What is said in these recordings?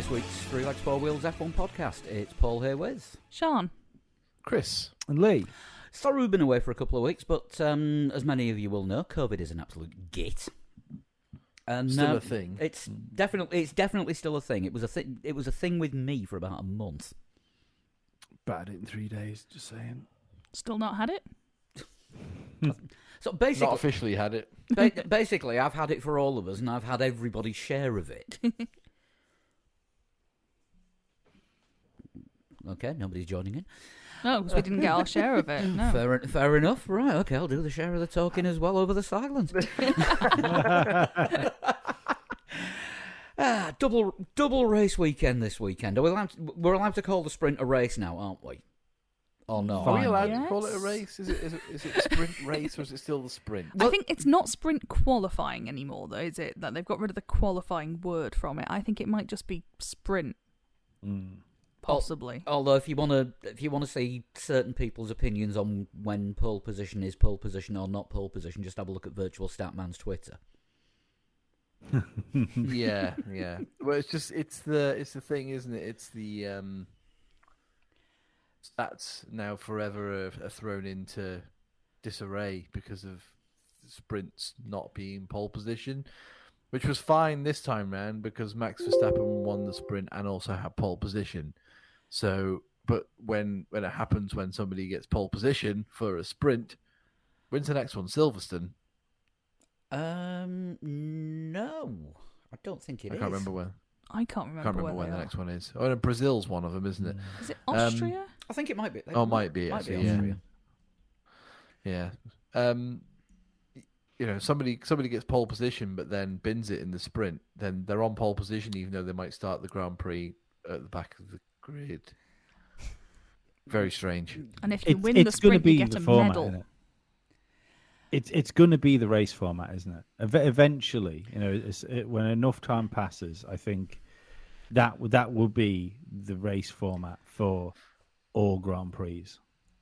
this week's Three Legs, Four Wheels F1 podcast. It's Paul here with Sean, Chris, and Lee. Sorry we've been away for a couple of weeks, but as many of you will know, COVID is an absolute git. And still a thing. It's definitely still a thing. It was a thing with me for about a month. Bad it in 3 days, just saying. still not had it? So basically, Not officially had it. Basically, I've had it for all of us, and I've had everybody's share of it. Okay, nobody's joining in. No, because we didn't get our share of it. No. Fair enough. Right, okay, I'll do the share of the talking as well over the silence. Double race weekend this weekend. We're allowed to call the sprint a race now, aren't we? Or not? Are we allowed Yes. to call it a race? Is it a sprint race or is it still the sprint? I think it's not sprint qualifying anymore, though, is it? That they've got rid of the qualifying word from it. I think it might just be sprint, possibly. Although, if you want to see certain people's opinions on when pole position is pole position or not pole position, just have a look at Virtual Statman's Twitter. Yeah. Well, it's the thing, isn't it? It's the stats now forever are thrown into disarray because of sprints not being pole position, which was fine this time round because Max Verstappen won the sprint and also had pole position. So, but when it happens when somebody gets pole position for a sprint, when's the next one? Silverstone? No, I don't think it is. I can't remember when. I can't remember when they the are. next one is. Oh, no, Brazil's one of them, isn't it? Is it Austria? I think it might be. Might be actually. Austria. Yeah. Somebody gets pole position, but then bins it in the sprint. Then they're on pole position, even though they might start the Grand Prix at the back of the grid. Very strange. And if you win the sprint, you get a medal. Isn't it? It's going to be the race format, isn't it? Eventually, when enough time passes, I think that will be the race format for all Grand Prix.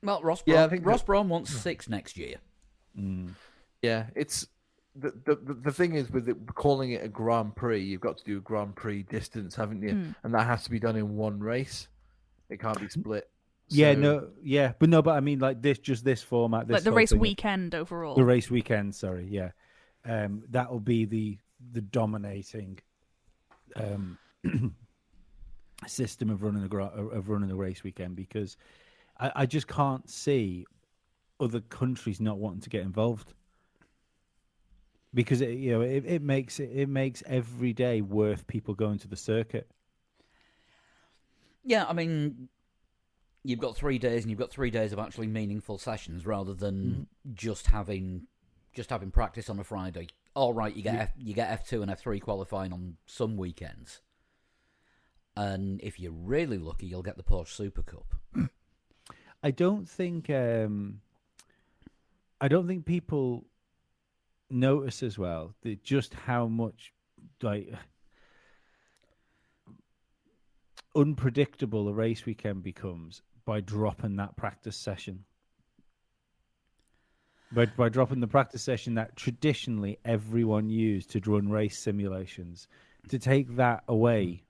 Well, Ross Brawn wants 6 next year. Yeah, it's the thing is with calling it a Grand Prix, you've got to do a Grand Prix distance, haven't you? And that has to be done in one race. It can't be split. But I mean, like this format, Like the race weekend overall. The race weekend, sorry, yeah, that will be the dominating system of running a race weekend, because I just can't see other countries not wanting to get involved, because it makes every day worth people going to the circuit. Yeah, I mean, you've got 3 days, and you've got 3 days of actually meaningful sessions rather than just having practice on a Friday. All right, you get F2 and F3 qualifying on some weekends, and if you're really lucky, you'll get the Porsche Super Cup. I don't think people notice as well just how much unpredictable a race weekend becomes by dropping that practice session. But by dropping the practice session that traditionally everyone used to run race simulations, to take that away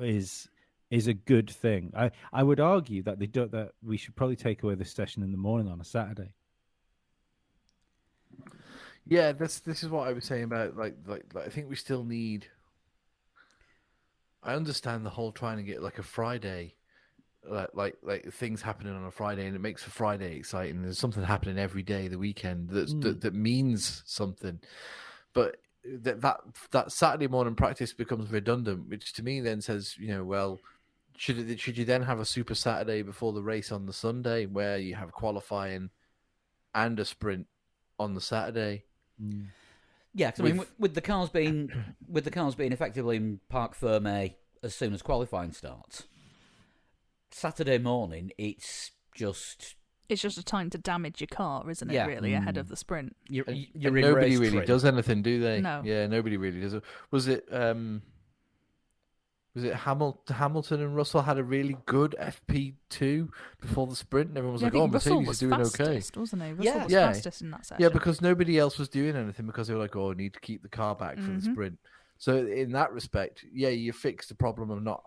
is a good thing. I would argue that that we should probably take away this session in the morning on a Saturday. Yeah, this is what I was saying about like I think we still need. I understand the whole trying to get like a Friday, like things happening on a Friday, and it makes for Friday exciting. There's something happening every day of the weekend that means something, but that Saturday morning practice becomes redundant, which to me then says, well, should you then have a Super Saturday before the race on the Sunday where you have qualifying and a sprint on the Saturday? Yeah, because I mean, with the cars being effectively in Parc Fermé as soon as qualifying starts, Saturday morning it's just a time to damage your car, isn't it? Yeah. Really, ahead of the sprint. you're And in nobody race really trim. does anything, do they? No. Yeah, nobody really does. Was it Hamilton and Russell had a really good FP2 before the sprint, and everyone was I like, think "Oh, Russell Mercedes was is doing fastest, okay." wasn't he? Russell Yeah. was Yeah. fastest in that session. Yeah, because nobody else was doing anything because they were like, "Oh, I need to keep the car back for the sprint." So in that respect, yeah, you fix the problem of not,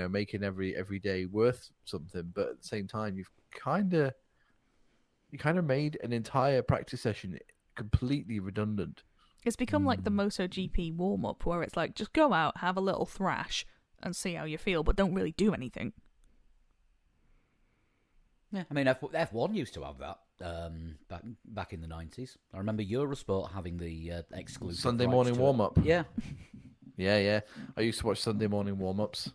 making every day worth something. But at the same time, you've kind of made an entire practice session completely redundant. It's become like the MotoGP warm-up, where it's like, just go out, have a little thrash, and see how you feel, but don't really do anything. Yeah, I mean, F1 used to have that back in the 90s. I remember Eurosport having the exclusive Sunday rights morning to it. warm-up. Yeah. Yeah. I used to watch Sunday morning warm-ups.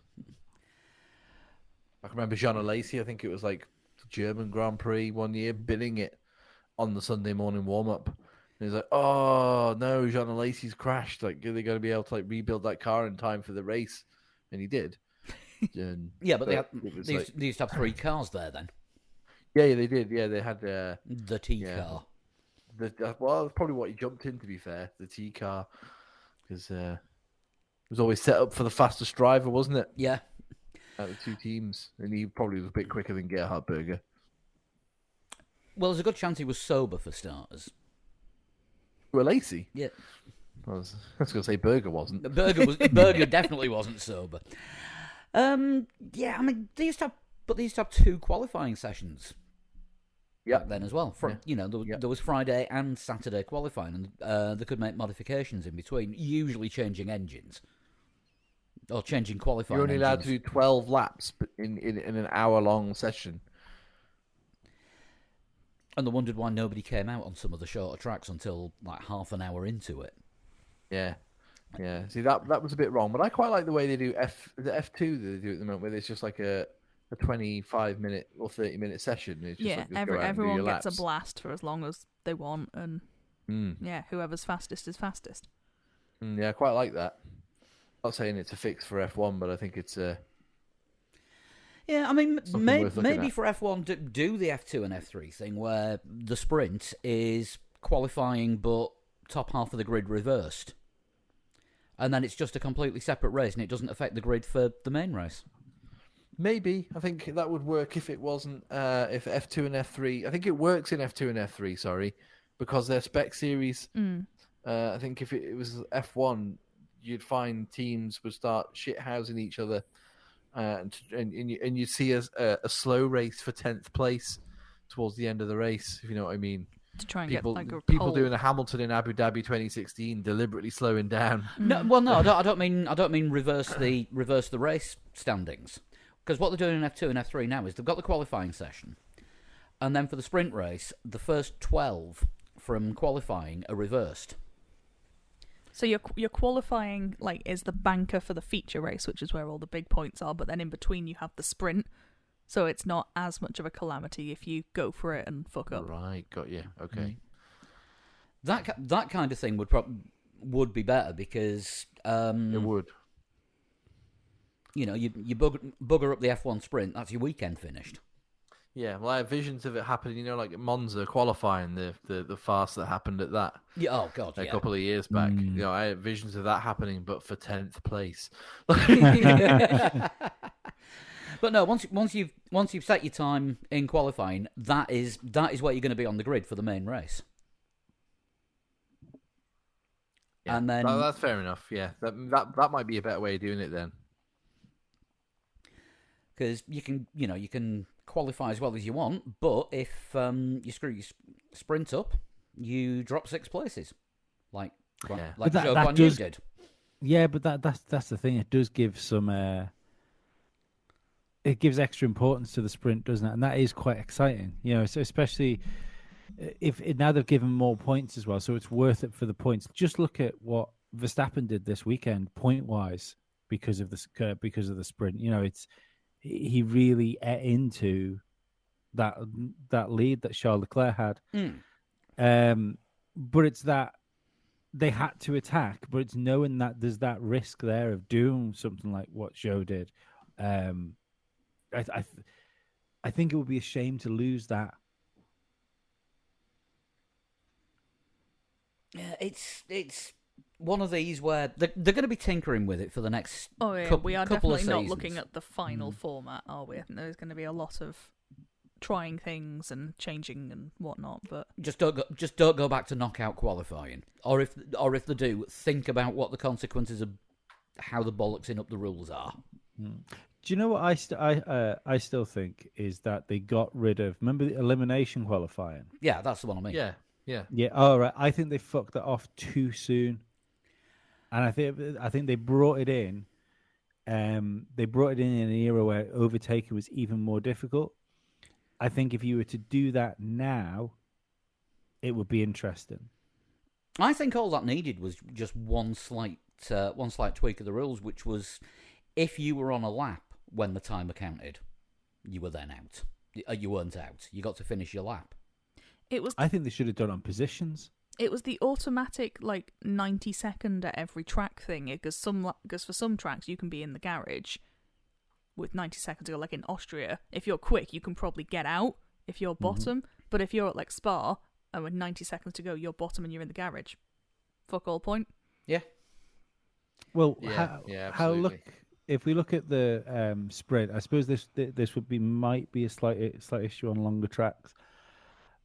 I can remember Jean Alesi, I think it was like the German Grand Prix one year, bidding it on the Sunday morning warm-up. And he's like, oh, no, Jean Alesi's crashed. Like, are they going to be able to rebuild that car in time for the race? And he did. Yeah, but they like... used to have 3 cars there then. Yeah, they did. Yeah, they had the T car. Well, that's probably what he jumped in. To be fair, the T car, because it was always set up for the fastest driver, wasn't it? Yeah. Out of the 2 teams, and he probably was a bit quicker than Gerhard Berger. Well, there's a good chance he was sober for starters. Well, Lacey. Yeah. I was going to say Berger wasn't. Berger definitely wasn't sober. Yeah, I mean, they used to have 2 qualifying sessions. Yeah. Back then as well. There was Friday and Saturday qualifying, and they could make modifications in between, usually changing engines or changing qualifying. You're only allowed to engines. do 12 laps in an hour-long session. And they wondered why nobody came out on some of the shorter tracks until like half an hour into it. Yeah. See, that was a bit wrong, but I quite like the way they do the F2 that they do at the moment, where it's just like a 25-minute or 30-minute session. It's just like, just go out and do everyone your gets laps. a blast for as long as they want, and whoever's fastest is fastest. Yeah, I quite like that. I'm not saying it's a fix for F1, but I think it's Yeah, I mean, worth looking maybe at. for F1 do the F2 and F3 thing, where the sprint is qualifying but top half of the grid reversed. And then it's just a completely separate race, and it doesn't affect the grid for the main race. Maybe. I think that would work if it wasn't, if F2 and F3, I think it works in F2 and F3, sorry, because they're spec series. I think if it was F1, you'd find teams would start shithousing each other, and you'd see a slow race for 10th place towards the end of the race, if you know what I mean. To try and People, get like a people pole. doing a Hamilton in Abu Dhabi 2016, deliberately slowing down. No, I don't mean reverse the race standings, because what they're doing in F2 and F3 now is they've got the qualifying session, and then for the sprint race, the first 12 from qualifying are reversed. So you're qualifying like is the banker for the feature race, which is where all the big points are, but then in between you have the sprint, so it's not as much of a calamity if you go for it and fuck up. Right, got you. Okay. That kind of thing would be better, because It would. you bugger up the F1 sprint, that's your weekend finished. Yeah, well, I have visions of it happening, like at Monza qualifying, the farce that happened at that Yeah, oh god, a yeah. couple of years back. I had visions of that happening, but for 10th place. But no, once you've set your time in qualifying, that is what you're going to be on the grid for the main race. Yeah, And then that's fair enough. Yeah, that might be a better way of doing it then. because you can qualify as well as you want, but if you screw your sprint up, you drop 6 places, like Yeah. like But Zhou that Guan Yu does- did. Yeah, but that's the thing. It does give some. It gives extra importance to the sprint, doesn't it? And that is quite exciting. So especially if now they've given more points as well, so it's worth it for the points. Just look at what Verstappen did this weekend, point wise, because of the sprint. He really ate into that lead that Charles Leclerc had. But it's that they had to attack, but it's knowing that there's that risk there of doing something like what Zhou did. I think it would be a shame to lose that. Yeah, it's one of these where they're going to be tinkering with it for the next Oh yeah, couple we are of definitely not seasons. looking at the final format, are we? I think there's going to be a lot of trying things and changing and whatnot. But Just don't go back to knockout qualifying, or if they do, think about what the consequences of how the bollocksing up the rules are. Do you know what I still think is that they got rid of, remember the elimination qualifying? Yeah, that's the one I mean. Yeah. Yeah, all right. I think they fucked that off too soon, and I think they brought it in. They brought it in an era where overtaking was even more difficult. I think if you were to do that now, it would be interesting. I think all that needed was just one slight tweak of the rules, which was if you were on a lap when the timer counted, you were then out. You weren't out. You got to finish your lap. I think they should have done on positions. It was the automatic 90-second at every track thing. Because for some tracks you can be in the garage with 90 seconds to go. Like in Austria, if you're quick, you can probably get out if you're bottom. But if you're at Spa and with 90 seconds to go, you're bottom and you're in the garage. Fuck all point. Yeah. Well, yeah, how if we look at the sprint, I suppose this might be a slight issue on longer tracks.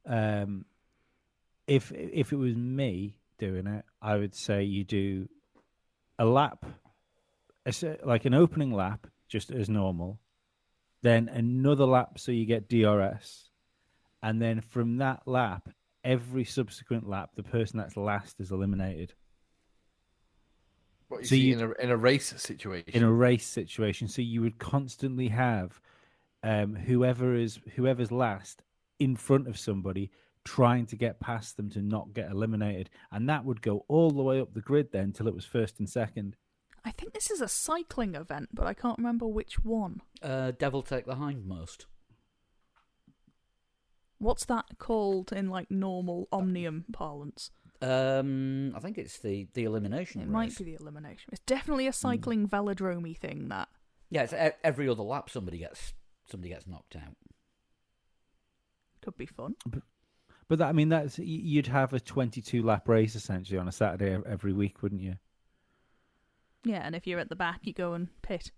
If it was me doing it, I would say you do a lap, like an opening lap, just as normal, then another lap so you get DRS, and then from that lap, every subsequent lap, the person that's last is eliminated. What you see in a race situation? In a race situation, so you would constantly have whoever's last in front of somebody trying to get past them to not get eliminated, and that would go all the way up the grid then till it was first and second. I think this is a cycling event, but I can't remember which one. Devil take the hindmost. What's that called in normal Omnium parlance? I think it's the elimination race. It might be the elimination. It's definitely a cycling velodrome thing. That. Yeah, it's every other lap somebody gets knocked out. Could be fun. But that, I mean, that's you'd have a 22 lap race essentially on a Saturday every week, wouldn't you? Yeah, and if you're at the back, you go and pit.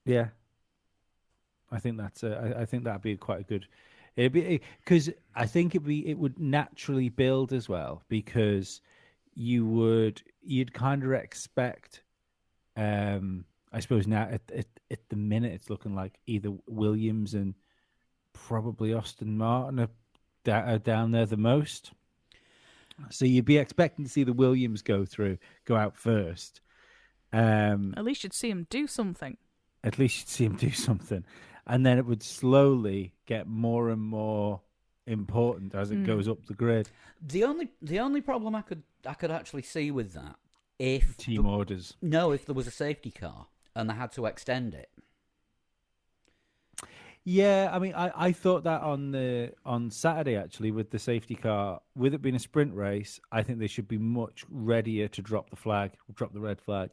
Yeah, I think that's I think that'd be quite a good. It'd be because I think it would naturally build as well, because you'd kind of expect. I suppose now at the minute it's looking like either Williams and probably Aston Martin are down there the most. So you'd be expecting to see the Williams go out first. At least you'd see him do something. And then it would slowly get more and more important as it goes up the grid. The only problem I could actually see with that, if team orders. No, if there was a safety car and they had to extend it. Yeah, I mean, I thought that on Saturday actually with the safety car, with it being a sprint race, I think they should be much readier to drop the red flag.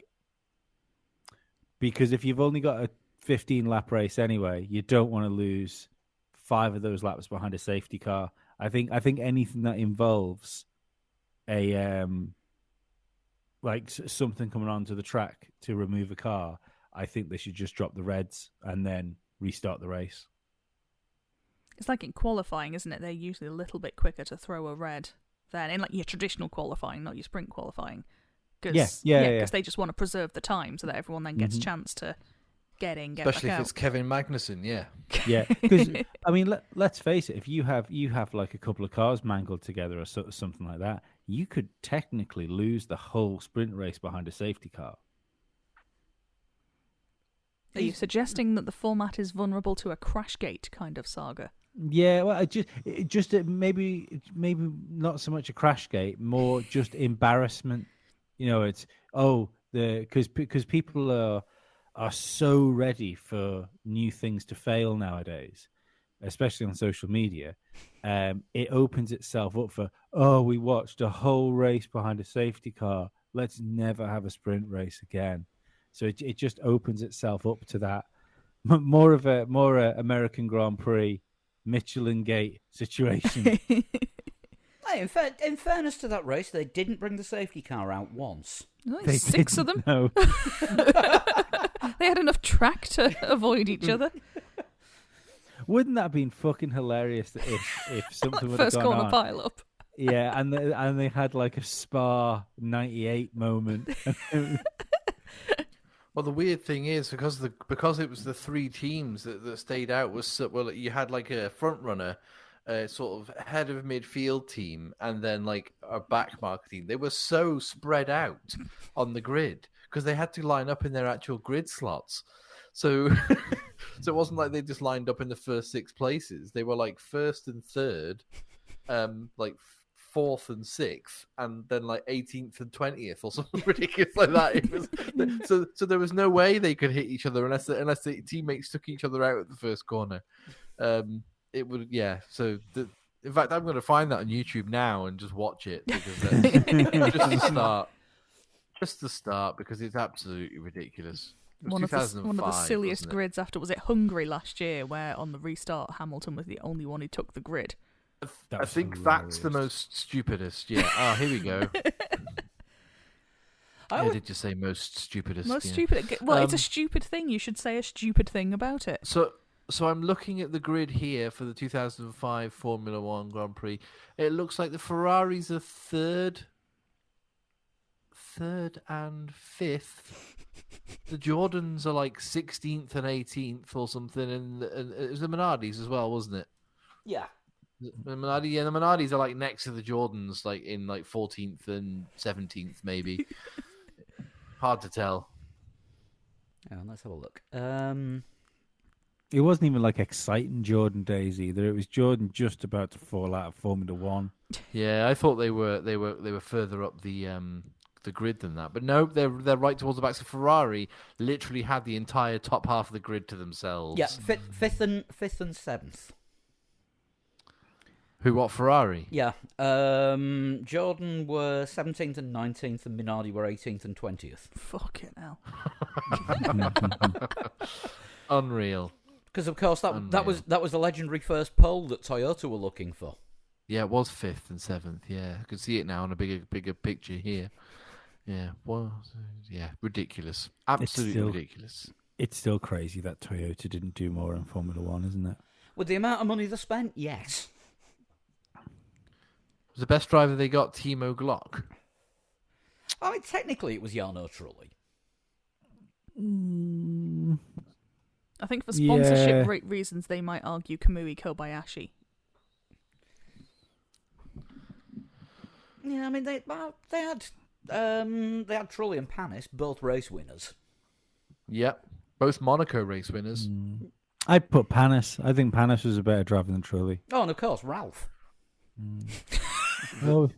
Because if you've only got a 15 lap race anyway, you don't want to lose 5 of those laps behind a safety car. I think anything that involves a something coming onto the track to remove a car, I think they should just drop the reds and then restart the race. It's like in qualifying, isn't it? They're usually a little bit quicker to throw a red than in your traditional qualifying, not your sprint qualifying. Because they just want to preserve the time so that everyone then gets a chance to get in, get especially back if it's Kevin Magnussen, yeah. Yeah, because I mean, let's face it. If you have like a couple of cars mangled together or something like that, you could technically lose the whole sprint race behind a safety car. Are you suggesting that the format is vulnerable to a Crashgate kind of saga? Yeah, well, just maybe not so much a Crashgate, more just embarrassment. It's because people are so ready for new things to fail nowadays, especially on social media. It opens itself up for, we watched a whole race behind a safety car. Let's never have a sprint race again. So it just opens itself up to that more American Grand Prix, Michelin Gate situation. Hey, in fairness to that race, they didn't bring the safety car out once. They 6 of them. No. They had enough track to avoid each other. Wouldn't that have been fucking hilarious if something would have First gone corner on? pile up. Yeah, and they had like a Spa 98 moment. Well, the weird thing is because it was the three teams that stayed out well, you had like a front runner, sort of head of midfield team, and then like a back mark team. They were so spread out on the grid because they had to line up in their actual grid slots. So, so it wasn't like they just lined up in the first 6 places. They were like first and third, like fourth and sixth, and then like 18th and 20th or something ridiculous like that. It was so there was no way they could hit each other unless the teammates took each other out at the first corner. It would, yeah. So in fact, I'm going to find that on YouTube now and just watch it because just to start because it's absolutely ridiculous. One of the silliest grids after, was it Hungary last year, where on the restart Hamilton was the only one who took the grid. I think that's the most stupidest. Yeah. Oh, here we go. Did you say most stupidest? Most yeah. stupid. Well, it's a stupid thing. You should say a stupid thing about it. So I'm looking at the grid here for the 2005 Formula One Grand Prix. It looks like the Ferraris are third and fifth. The Jordans are like 16th and 18th or something, and it was the Minardis as well, wasn't it? Yeah. The Minardis are like next to the Jordans, like in like 14th and 17th, maybe. Hard to tell. Let's have a look. It wasn't even like exciting Jordan days either. It was Jordan just about to fall out of Formula One. Yeah, I thought they were further up the grid than that, but no, they're right towards the back. So Ferrari literally had the entire top half of the grid to themselves. Yeah, fifth and seventh. Who? What? Ferrari? Yeah. Jordan were 17th and 19th, and Minardi were 18th and 20th. Fucking hell. Unreal. Because of course that was the legendary first pole that Toyota were looking for. Yeah, it was 5th and 7th. Yeah, I can see it now in a bigger picture here. Yeah, well, yeah, ridiculous. Absolutely ridiculous. It's still crazy that Toyota didn't do more in Formula One, isn't it? With the amount of money they spent, yes. Was the best driver they got Timo Glock? I mean, technically it was Jarno Trulli. I think for sponsorship reasons, they might argue Kamui Kobayashi. Yeah, I mean they had Trulli and Panis, both race winners. Yep, both Monaco race winners. I'd put Panis. I think Panis was a better driver than Trulli. Oh, and of course Ralph. Oh.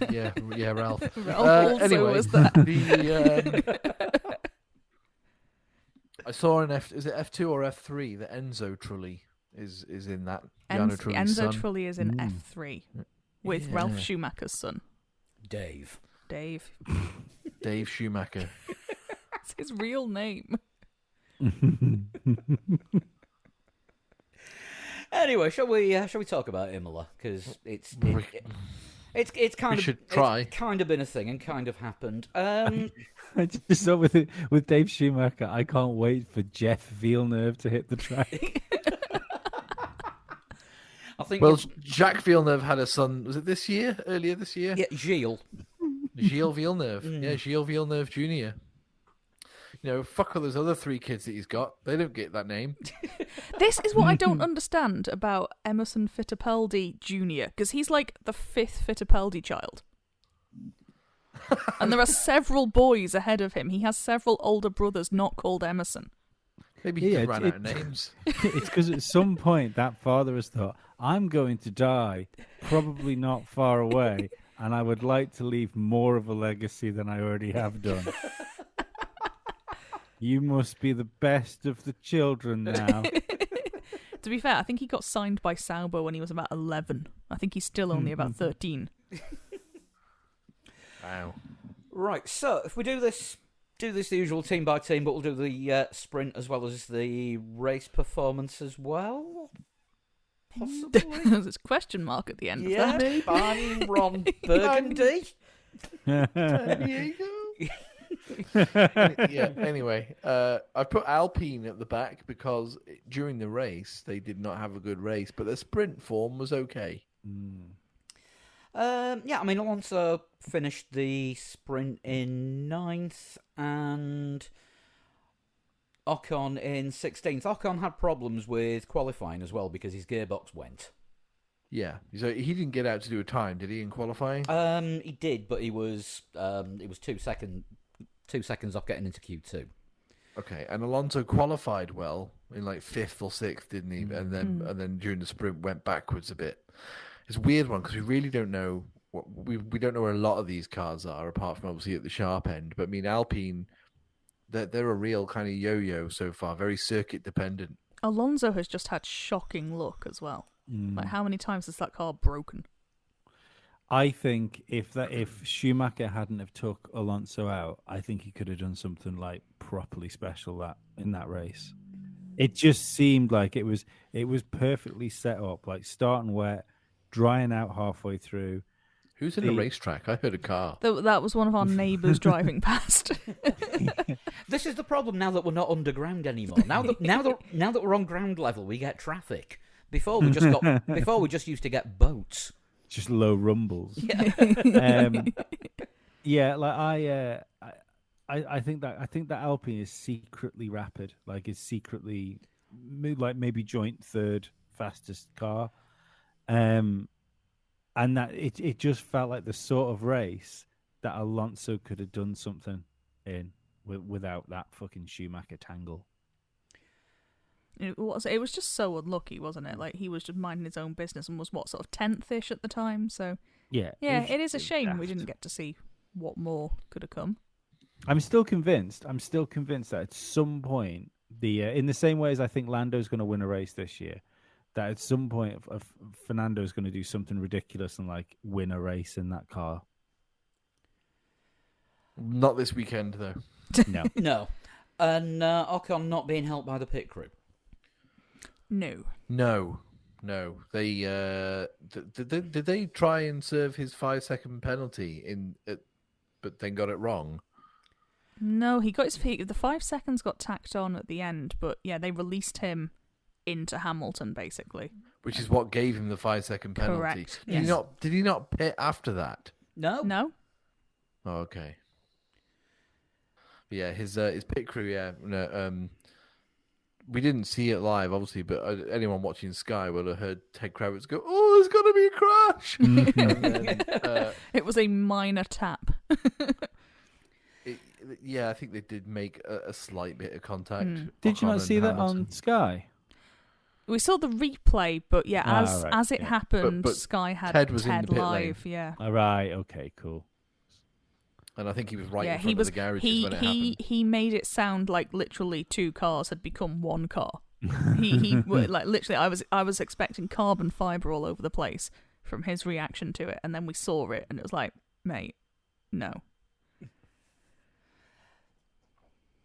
Yeah, Ralph. Ralph also anyway, was that. I saw is it F2 or F3 that Enzo Trulli is in that. Enzo Trulli is in F3 with Ralph Schumacher's son. Dave Schumacher. That's his real name. Anyway, shall we talk about Imola? Because it's kind of should try. It's kind of been a thing and kind of happened. I just thought with Dave Schumacher, I can't wait for Jeff Villeneuve to hit the track. I think. Well, Jacques Villeneuve had a son. Was it earlier this year? Yeah, Gilles Villeneuve. Yeah, Gilles Villeneuve Jr. You know, fuck all those other 3 kids that he's got. They don't get that name. This is what I don't understand about Emerson Fittipaldi Jr., because he's like the 5th Fittipaldi child. And there are several boys ahead of him. He has several older brothers not called Emerson. Maybe he ran out of names. It's because at some point that father has thought, I'm going to die, probably not far away, and I would like to leave more of a legacy than I already have done. You must be the best of the children now. To be fair, I think he got signed by Sauber when he was about 11. I think he's still only about 13. Wow. Right, so if we do this the usual team by team, but we'll do the sprint as well as the race performance as well. Possibly. There's a question mark at the end of that. I'm Ron Burgundy. Diego. Yeah. Anyway, I put Alpine at the back because during the race they did not have a good race, but their sprint form was okay. Yeah, I mean, Alonso finished the sprint in 9th and Ocon in 16th. Ocon had problems with qualifying as well because his gearbox went. Yeah. So he didn't get out to do a time, did he, in qualifying? He did, but he was 2 seconds off getting into Q2. Okay, and Alonso qualified well in like 5th or 6th, didn't he? And then during the sprint went backwards a bit. It's a weird one because we really don't know we don't know where a lot of these cars are, apart from obviously at the sharp end. But I mean, Alpine, they're a real kind of yo-yo so far, very circuit dependent. Alonso has just had shocking luck as well. Like, how many times has that car broken? I think if Schumacher hadn't have took Alonso out, I think he could have done something like properly special in that race. It just seemed like it was perfectly set up, like starting wet, drying out halfway through. Who's in the racetrack? I heard a car. That was one of our neighbours driving past. This is the problem now that we're not underground anymore. Now that we're on ground level, we get traffic. Before we just used to get boats. Just low rumbles. Yeah. Yeah, like I think that Alpine is secretly rapid. Like, it's secretly like maybe joint third fastest car. And that it just felt like the sort of race that Alonso could have done something in without that fucking Schumacher tangle. It was just so unlucky, wasn't it? Like, he was just minding his own business and was sort of 10th-ish at the time. So yeah, it is a shame we didn't get to see what more could have come. I'm still convinced that at some point, in the same way as I think Lando's going to win a race this year, that at some point Fernando's going to do something ridiculous and like win a race in that car. Not this weekend, though. No. No. And Ocon not being helped by the pit crew. No. They did they try and serve his 5-second penalty but then got it wrong? No, he got the 5 seconds got tacked on at the end, but yeah, they released him into Hamilton basically, Which is what gave him the 5-second penalty. Correct. Did he not pit after that? No. Oh, okay. But yeah, his pit crew. Yeah, no, we didn't see it live, obviously, but anyone watching Sky will have heard Ted Kravitz go, "Oh, there's going to be a crash." And then, It was a minor tap. yeah, I think they did make a slight bit of contact. Did you Ocon not see and that Hamilton. on Sky? We saw the replay, but yeah, right, as it yeah. happened, But Sky had Ted was in the pit live. lane. Yeah. All right. Okay. Cool. And I think he was right Yeah, in front of the garages when it happened. he made it sound like literally two cars had become one car. he like literally I was expecting carbon fiber all over the place from his reaction to it, and then we saw it and it was like, mate, no.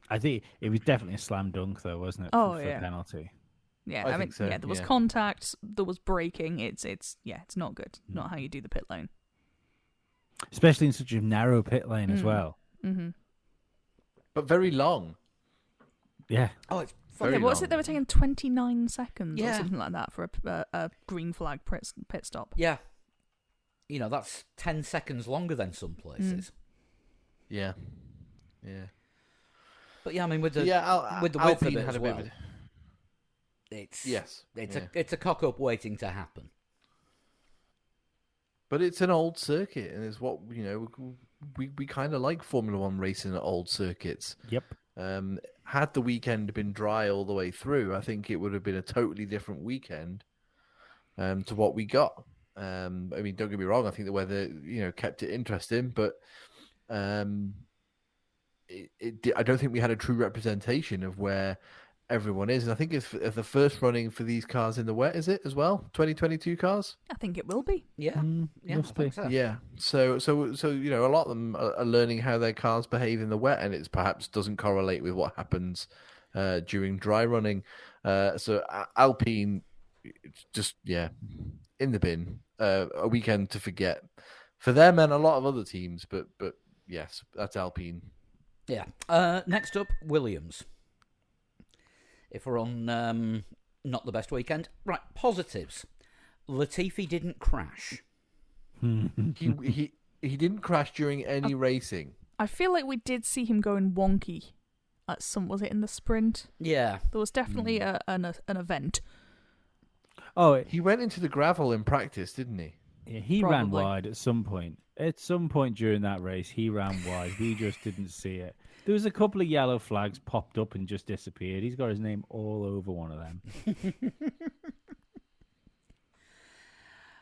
I think it was definitely a slam dunk, though, wasn't it? Oh, for yeah. penalty. Yeah, I I mean, think so, yeah, there was yeah. contact, there was braking. It's not good. Not how you do the pit lane. Especially in such a narrow pit lane as well. Mm-hmm. But very long. Yeah. Oh, it's Very Yeah, what was long. it? They were taking 29 seconds or Yeah. something like that for a green flag pit stop. yeah. You know, that's 10 seconds longer than some places. Yeah. Yeah. But yeah, I mean, with the with the width of Alpine it had as a bit well, of it's Yes. it's yeah. a cock up waiting to happen. But it's an old circuit, and it's what we kind of like Formula One racing at old circuits. Yep. Had the weekend been dry all the way through, I think it would have been a totally different weekend to what we got. I mean, don't get me wrong. I think the weather, kept it interesting, but I don't think we had a true representation of where everyone is. And I think it's the first running for these cars in the wet, is it as well? 2022 cars. I think it will be. Yeah, yeah, I must think be. so. Yeah. So a lot of them are learning how their cars behave in the wet, and it perhaps doesn't correlate with what happens during dry running. So Alpine, it's just in the bin. A weekend to forget for them and a lot of other teams, but yes, that's Alpine. Yeah. Next up, Williams. If we're on not the best weekend. Right, positives. Latifi didn't crash. He didn't crash during any racing. I feel like we did see him going wonky at was it in the sprint? Yeah. There was definitely an event. Oh, He went into the gravel in practice, didn't he? yeah, he ran Probably. wide at some point. At some point during that race, he ran wide. We just didn't see it. There was a couple of yellow flags popped up and just disappeared. He's got his name all over one of them.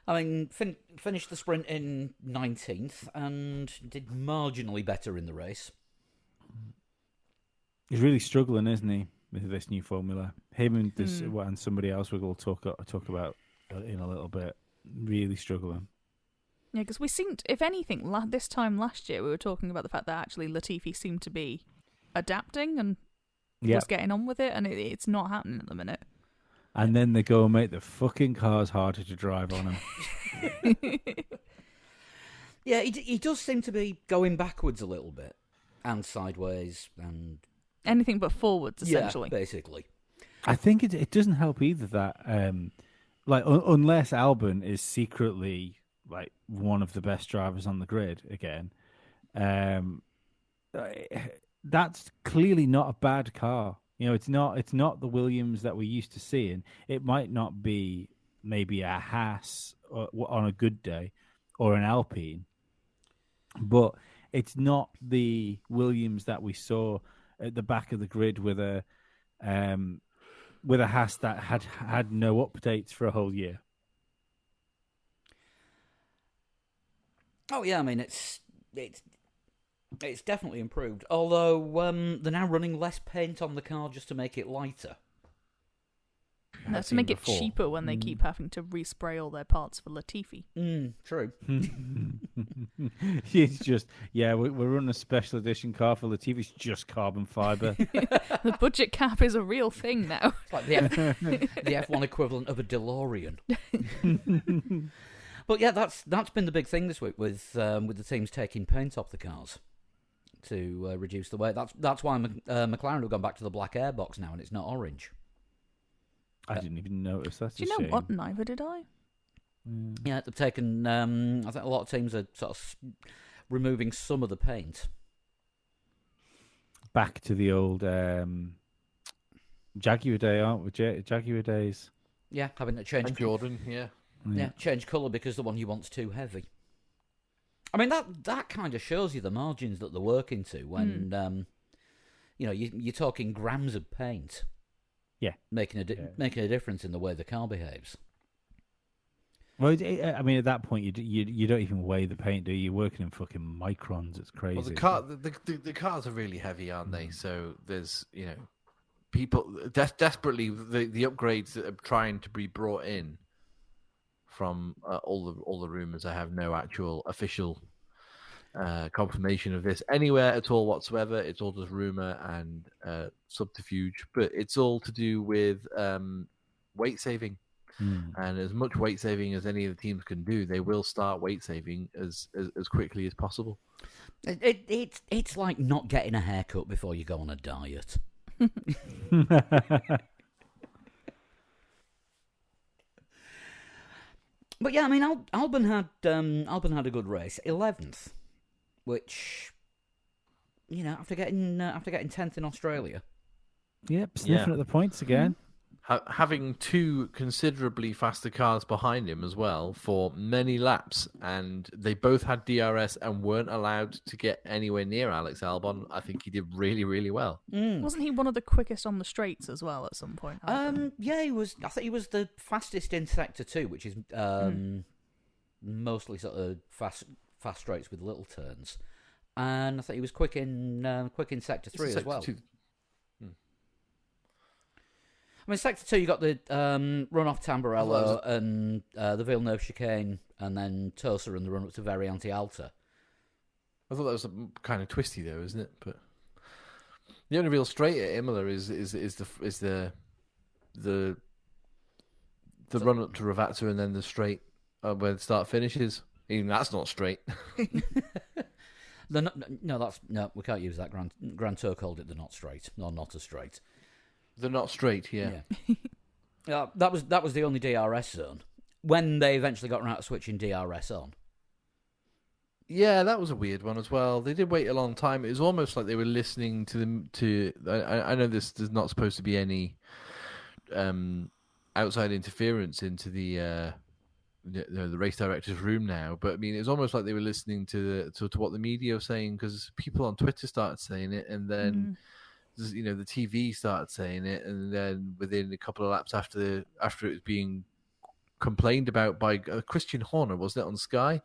I mean, finished the sprint in 19th and did marginally better in the race. He's really struggling, isn't he, with this new formula? Him and this and somebody else we'll talk about in a little bit. Really struggling. Yeah, because we seemed, if anything, this time last year we were talking about the fact that actually Latifi seemed to be adapting and Yeah. was getting on with it, and it's not happening at the minute. And then they go and make the fucking cars harder to drive on him. Yeah, he does seem to be going backwards a little bit. And sideways and... Anything but forwards, essentially. Yeah, basically. I think it doesn't help either that, unless Albon is secretly like one of the best drivers on the grid again, that's clearly not a bad car. You know, it's not the Williams that we used to seeing. It might not be maybe a Haas on a good day or an Alpine, but it's not the Williams that we saw at the back of the grid with a Haas that had no updates for a whole year. Oh yeah, I mean it's definitely improved. Although they're now running less paint on the car just to make it lighter. That's to make it cheaper when they keep having to respray all their parts for Latifi. True. It's just we're running a special edition car for Latifi's just carbon fiber. The budget cap is a real thing now. It's like the F1 equivalent of a DeLorean. But yeah, that's been the big thing this week with the teams taking paint off the cars to reduce the weight. That's why McLaren have gone back to the black airbox now, and it's not orange. I didn't even notice. That's Do a you know shame. what? Neither did I. Yeah, they've taken. I think a lot of teams are sort of removing some of the paint. Back to the old Jaguar day, aren't we? Jaguar days. Yeah, having to change. And Jordan, yeah. Yeah, change colour because the one you want's too heavy. I mean that kind of shows you the margins that they're working to when you're talking grams of paint. Yeah, making a difference in the way the car behaves. Well, I mean, at that point, you don't even weigh the paint, do you? You're working in fucking microns. It's crazy. Well, the cars are really heavy, aren't they? So there's people desperately the upgrades that are trying to be brought in from all the rumors. I have no actual official confirmation of this anywhere at all whatsoever. It's all just rumor and subterfuge, but it's all to do with weight saving. And as much weight saving as any of the teams can do, they will start weight saving as quickly as possible. It's like not getting a haircut before you go on a diet. But yeah, I mean, Albon had a good race, 11th, which after getting 10th in Australia. Yep, sniffing at the points again. Having two considerably faster cars behind him as well for many laps, and they both had DRS and weren't allowed to get anywhere near Alex Albon. I think he did really, really well. Wasn't he one of the quickest on the straights as well at some point? Yeah, he was. I think he was the fastest in Sector 2, which is mostly sort of fast straights with little turns, and I think he was quick in Sector 3 as well. I mean, Sector 2, you got the run off Tamburello and the Villeneuve chicane, and then Tosa and the run up to Variante Alta. I thought that was kind of twisty, though, isn't it? But the only real straight at Imola is the run up to Ravazza and then the straight where the start finishes. Even that's not straight. No, we can't use that. Grand Tour called it the Not Straight, no, not a straight. They're not straight, yeah. That was the only DRS zone when they eventually got around to switching DRS on. Yeah, that was a weird one as well. They did wait a long time. It was almost like they were listening to them. I know there's not supposed to be any outside interference into the race director's room now, but I mean, it's almost like they were listening to what the media were saying, because people on Twitter started saying it, and then the TV started saying it, and then within a couple of laps after it was being complained about by Christian Horner, wasn't it, on Sky?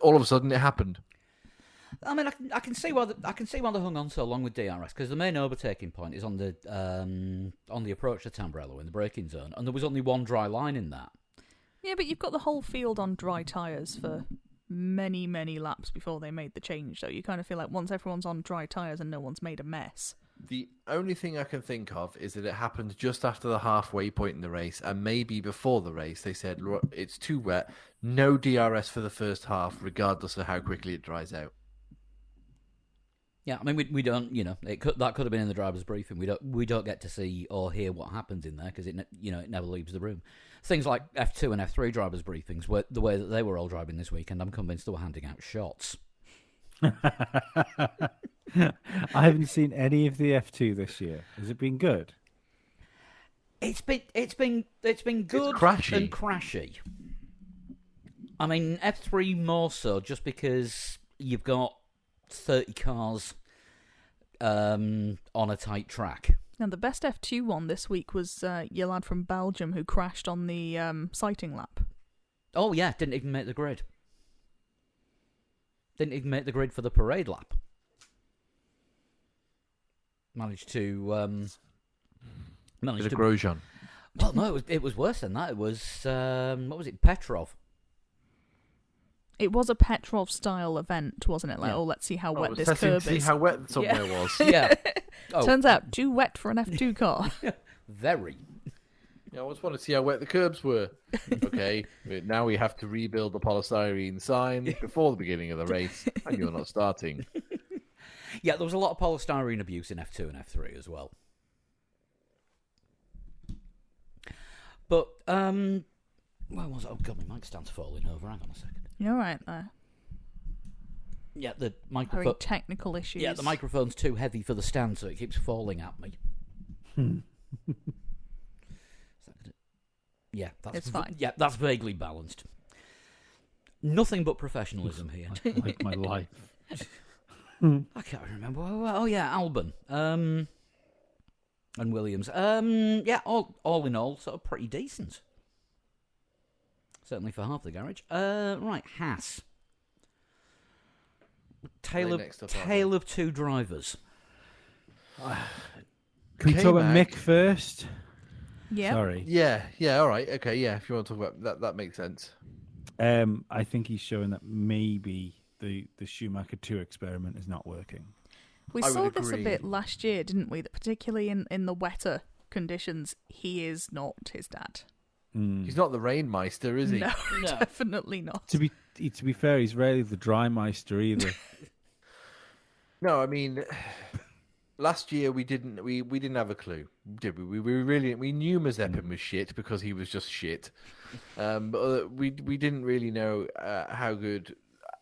All of a sudden, it happened. I mean, I can see why they hung on so long with DRS, because the main overtaking point is on the approach to Tamburello in the braking zone, and there was only one dry line in that. Yeah, but you've got the whole field on dry tyres for many, many laps before they made the change, so you kind of feel like once everyone's on dry tyres and no one's made a mess. The only thing I can think of is that it happened just after the halfway point in the race, and maybe before the race they said, "Look, it's too wet, no DRS for the first half, regardless of how quickly it dries out." Yeah, I mean, we don't, that could have been in the driver's briefing. We don't get to see or hear what happens in there, because it never leaves the room. Things like F2 and F3 drivers' briefings, were the way that they were all driving this weekend, I'm convinced they were handing out shots. I haven't seen any of the F2 this year. Has it been good? It's been good crashy. and crashy. I mean, F3 more so, just because you've got 30 cars on a tight track. Now, the best F2 one this week was your lad from Belgium who crashed on the sighting lap. Oh yeah, didn't even make the grid. Didn't even make the grid for the parade lap. Managed to Grosjean. Well, no, it was worse than that. It was what was it, Petrov? It was a Petrov-style event, wasn't it? Like, let's see how wet this curb See is. how wet somewhere was. Yeah. Turns out, too wet for an F2 car. Very. Yeah, I just want to see how wet the curbs were. Okay, now we have to rebuild the polystyrene sign before the beginning of the race, and you're not starting. Yeah, there was a lot of polystyrene abuse in F2 and F3 as well. But, where was it? Oh, God, my mic stand's falling over. Hang on a second. You're right there. Yeah, the Very microphone. technical issues. Yeah, the microphone's too heavy for the stand, so it keeps falling at me. Yeah, It's fine. Yeah, that's vaguely balanced. Nothing but professionalism here. Like my life. I can't remember. Oh yeah, Albon. And Williams. Yeah, all in all, sort of pretty decent. Certainly for half the garage. Right, Haas. Tale of two drivers. Can we talk about Mick first? Yeah. Sorry. Yeah, all right, okay, yeah. If you want to talk about that, that makes sense. I think he's showing that maybe the Schumacher 2 experiment is not working. We I saw would this a agree. bit last year, didn't we? That particularly in the wetter conditions, he is not his dad. He's not the Rainmeister, is he? No, No. definitely not. To be fair, he's rarely the dry meister either. No, I mean, last year we didn't have a clue, did we? We knew Mazepin was shit because he was just shit, but we didn't really know how good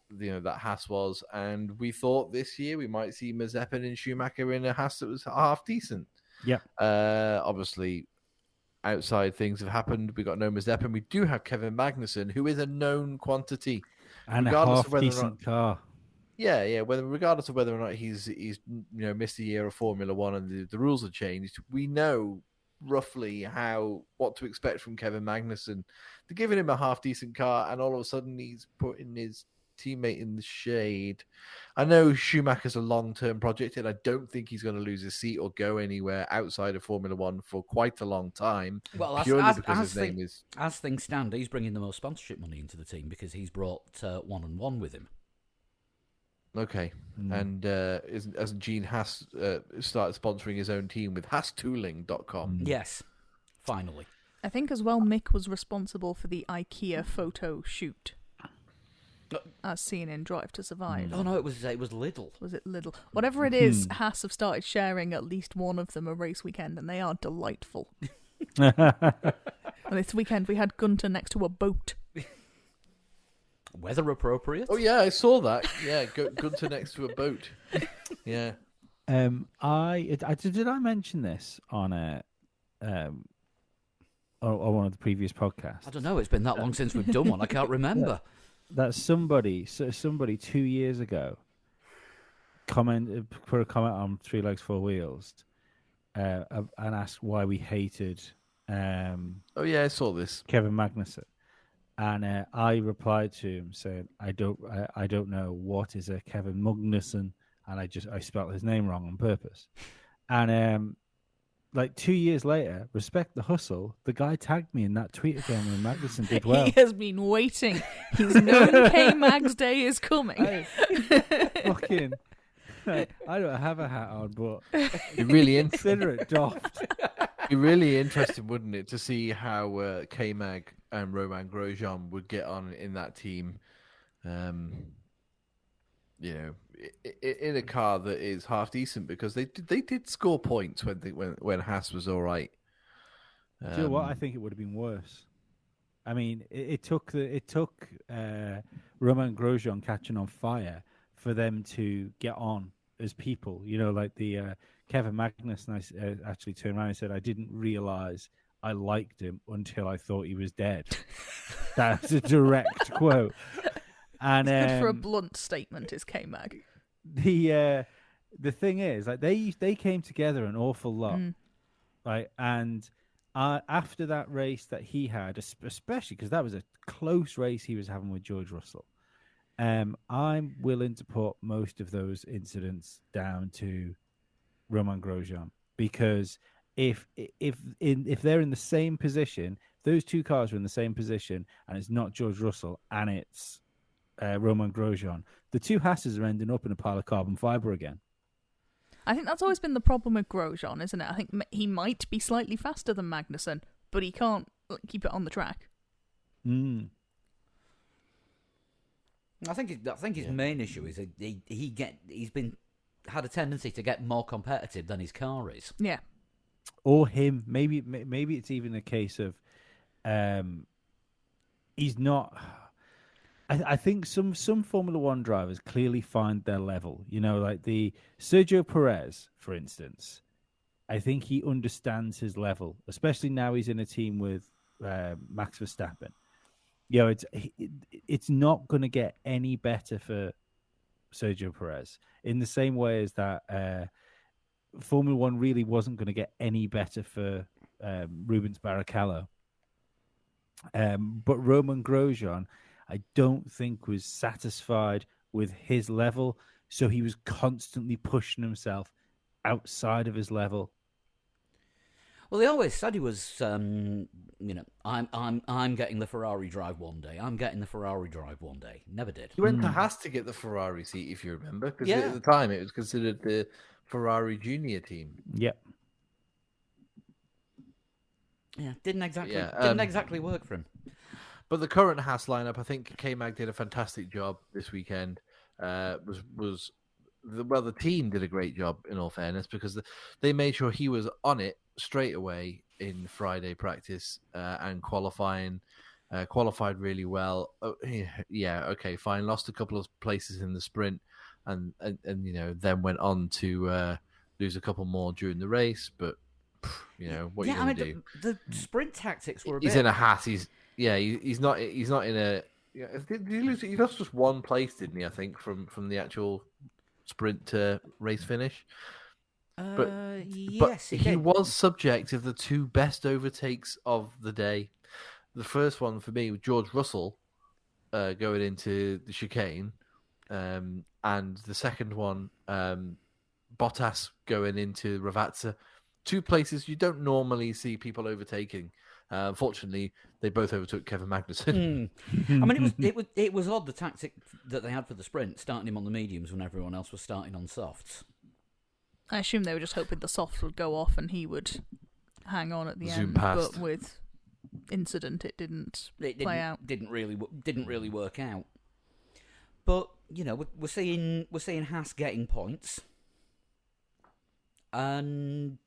that Haas was, and we thought this year we might see Mazepin and Schumacher in a Haas that was half decent. Yeah. Obviously, outside things have happened. We got no Mazepin. We do have Kevin Magnussen, who is a known quantity, And a regardless of half whether or decent not- car. Yeah. Regardless of whether or not he's missed a year of Formula One and the rules have changed, we know roughly what to expect from Kevin Magnussen. They're giving him a half decent car, and all of a sudden he's putting his teammate in the shade. I know Schumacher's a long-term project, and I don't think he's going to lose his seat or go anywhere outside of Formula One for quite a long time. Well, purely because his name is. As things stand, he's bringing the most sponsorship money into the team because he's brought 1&1 with him. Okay, and hasn't Gene Haas started sponsoring his own team with HaasTooling.com? Yes, finally. I think as well Mick was responsible for the IKEA photo shoot. as seen in Drive to Survive. Oh no, it was Lidl. Was it Lidl? Whatever it is, Haas have started sharing at least one of them a race weekend, and they are delightful. And this weekend we had Gunter next to a boat. Weather appropriate. Oh yeah, I saw that. Yeah, Gunter next to a boat. Yeah. Did I mention this on or one of the previous podcasts? I don't know. It's been that long since we've done one. I can't remember. That somebody 2 years ago put a comment on Three Legs Four Wheels and asked why we hated Oh yeah, I saw this. Kevin Magnussen, and I replied to him saying I don't know what is a Kevin Magnussen, and I spelled his name wrong on purpose, and like 2 years later, Respect the Hustle, the guy tagged me in that tweet again when Magnussen did well. He has been waiting. He's known K-Mag's day is coming. Fucking, I don't have a hat on, but It'd be really consider it doffed. be really interesting, wouldn't it, to see how K-Mag and Romain Grosjean would get on in that team. You know, in a car that is half decent, because they did score points when Haas was all right. Do you know what? I think it would have been worse. I mean, it took Romain Grosjean catching on fire for them to get on as people. You know, like the Kevin Magnussen actually turned around and said, "I didn't realize I liked him until I thought he was dead." That's a direct quote. And It's good for a blunt statement, is K-Mag. The thing is, like they came together an awful lot, right? And after that race that he had, especially because that was a close race he was having with George Russell, I'm willing to put most of those incidents down to Romain Grosjean, because if they're in the same position, those two cars are in the same position, and it's not George Russell and it's Romain Grosjean, the two Hasses are ending up in a pile of carbon fiber again. I think that's always been the problem with Grosjean, isn't it? I think he might be slightly faster than Magnussen, but he can't keep it on the track. Mm. I think his main issue is he's had a tendency to get more competitive than his car is. Yeah. Or him. Maybe it's even a case of he's not. I think some Formula One drivers clearly find their level. You know, like the Sergio Perez, for instance. I think he understands his level, especially now he's in a team with Max Verstappen. You know, it's not going to get any better for Sergio Perez in the same way as that Formula One really wasn't going to get any better for Rubens Barrichello. But Romain Grosjean, I don't think was satisfied with his level, so he was constantly pushing himself outside of his level. Well, they always said he was, I'm getting the Ferrari drive one day. I'm getting the Ferrari drive one day. Never did. He went to Haas to get the Ferrari seat, if you remember, because Yeah. at the time it was considered the Ferrari junior team. Yep. Yeah, didn't exactly work for him. But the current Haas lineup, I think K-Mag did a fantastic job this weekend. The team did a great job, in all fairness, because they made sure he was on it straight away in Friday practice and qualifying. Qualified really well. Yeah, okay, fine. Lost a couple of places in the sprint, and you know, then went on to lose a couple more during the race. But you know what you're going to do. The sprint tactics were. He's in a Haas. He's not in a. Yeah, did he lose? He lost just one place, didn't he? I think from the actual sprint to race finish. Yes, he was subject to the two best overtakes of the day. The first one for me was George Russell going into the chicane, and the second one, Bottas going into Ravazza. Two places you don't normally see people overtaking. Unfortunately, they both overtook Kevin Magnussen. I mean, it was odd, the tactic that they had for the sprint, starting him on the mediums when everyone else was starting on softs. I assume they were just hoping the softs would go off and he would hang on at the Zoom end. past. But with incident, it didn't play out. Didn't really work out. But we're seeing Haas getting points and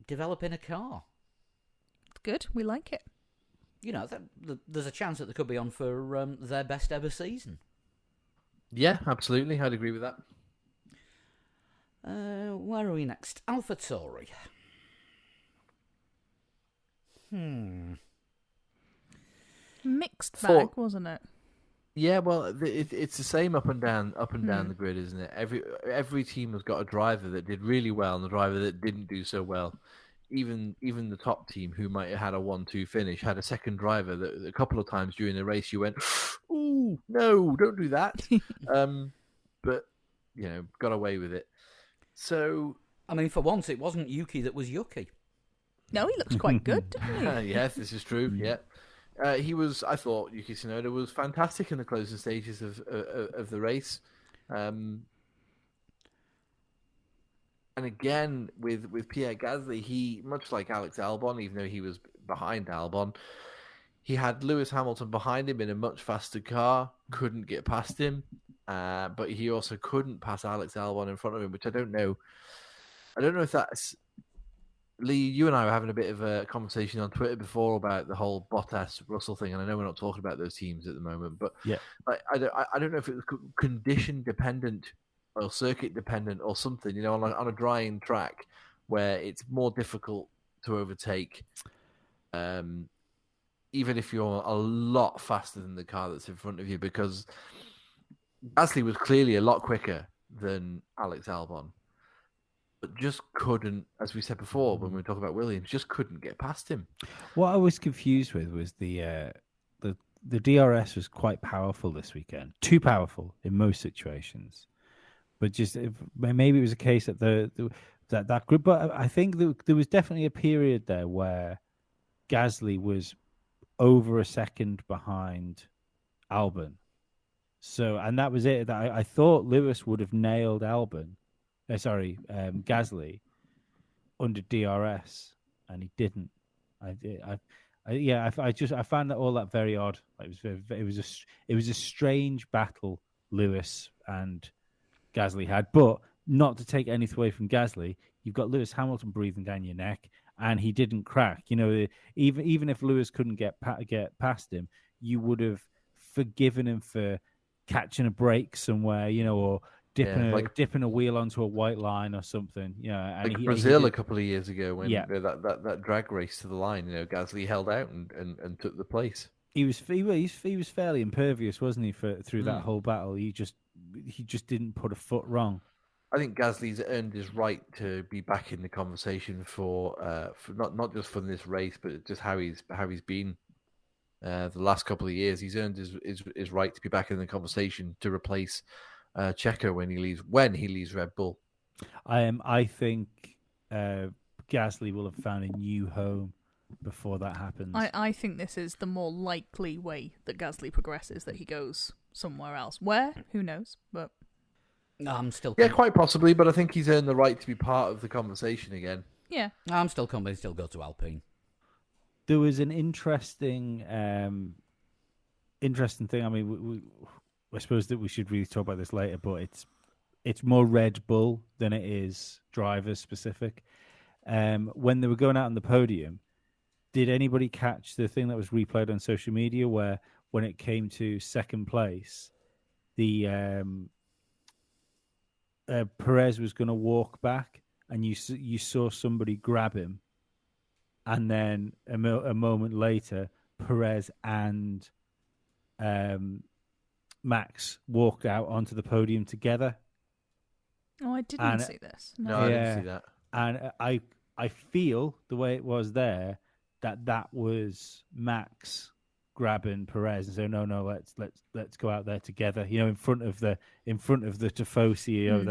developing a car. Good, we like it. There's a chance that they could be on for their best ever season. Yeah, absolutely. I'd agree with that. Where are we next? AlphaTauri. Mixed bag, wasn't it? Yeah, well, it's the same up and down the grid, isn't it? Every team has got a driver that did really well and a driver that didn't do so well. Even the top team, who might have had a 1-2 finish, had a second driver that a couple of times during the race you went, "Ooh, no, don't do that." But got away with it. So, I mean, for once, it wasn't Yuki that was Yucky. No, he looks quite good, didn't he? Yes, this is true. Yeah. I thought Yuki Tsunoda was fantastic in the closing stages of the race. And again, with Pierre Gasly, he, much like Alex Albon, even though he was behind Albon, he had Lewis Hamilton behind him in a much faster car, couldn't get past him, but he also couldn't pass Alex Albon in front of him, which I don't know. I don't know if that's... Lee, you and I were having a bit of a conversation on Twitter before about the whole Bottas-Russell thing, and I know we're not talking about those teams at the moment, but yeah, I don't know if it was condition dependent or circuit dependent or something, on a drying track where it's more difficult to overtake, even if you're a lot faster than the car that's in front of you, because Gasly was clearly a lot quicker than Alex Albon. But just couldn't, as we said before when we were talking about Williams, just couldn't get past him. What I was confused with was the DRS was quite powerful this weekend, too powerful in most situations. But maybe it was a case that that group. But I think there was definitely a period there where Gasly was over a second behind Albon. So, and that was it. I thought Lewis would have nailed Gasly under DRS, and he didn't. I found that all that very odd. It was a strange battle Lewis and Gasly had, but not to take anything away from Gasly, you've got Lewis Hamilton breathing down your neck, and he didn't crack. Even if Lewis couldn't get past him, you would have forgiven him for catching a break somewhere, or dipping a wheel onto a white line or something, And Brazil a couple of years ago when that drag race to the line, Gasly held out and took the place. He was fairly impervious, wasn't he, through that whole battle? He just didn't put a foot wrong. I think Gasly's earned his right to be back in the conversation for not just for this race, but just how he's been the last couple of years. He's earned his right to be back in the conversation to replace Checo when he leaves Red Bull. I think Gasly will have found a new home before that happens. I think this is the more likely way that Gasly progresses, that he goes somewhere else. Where? Who knows? But I'm still quite possibly. But I think he's earned the right to be part of the conversation again. Yeah, I'm still convinced he'll go to Alpine. There was an interesting thing. I mean, I suppose that we should really talk about this later, but it's more Red Bull than it is drivers specific. When they were going out on the podium, did anybody catch the thing that was replayed on social media where when it came to second place, the Perez was going to walk back and you saw somebody grab him, and then a moment later, Perez and Max walk out onto the podium together. Oh, I didn't see this. No, I didn't see that. And I feel the way it was there that was Max grabbing Perez and saying, no, let's go out there together. In front of the Tifosi of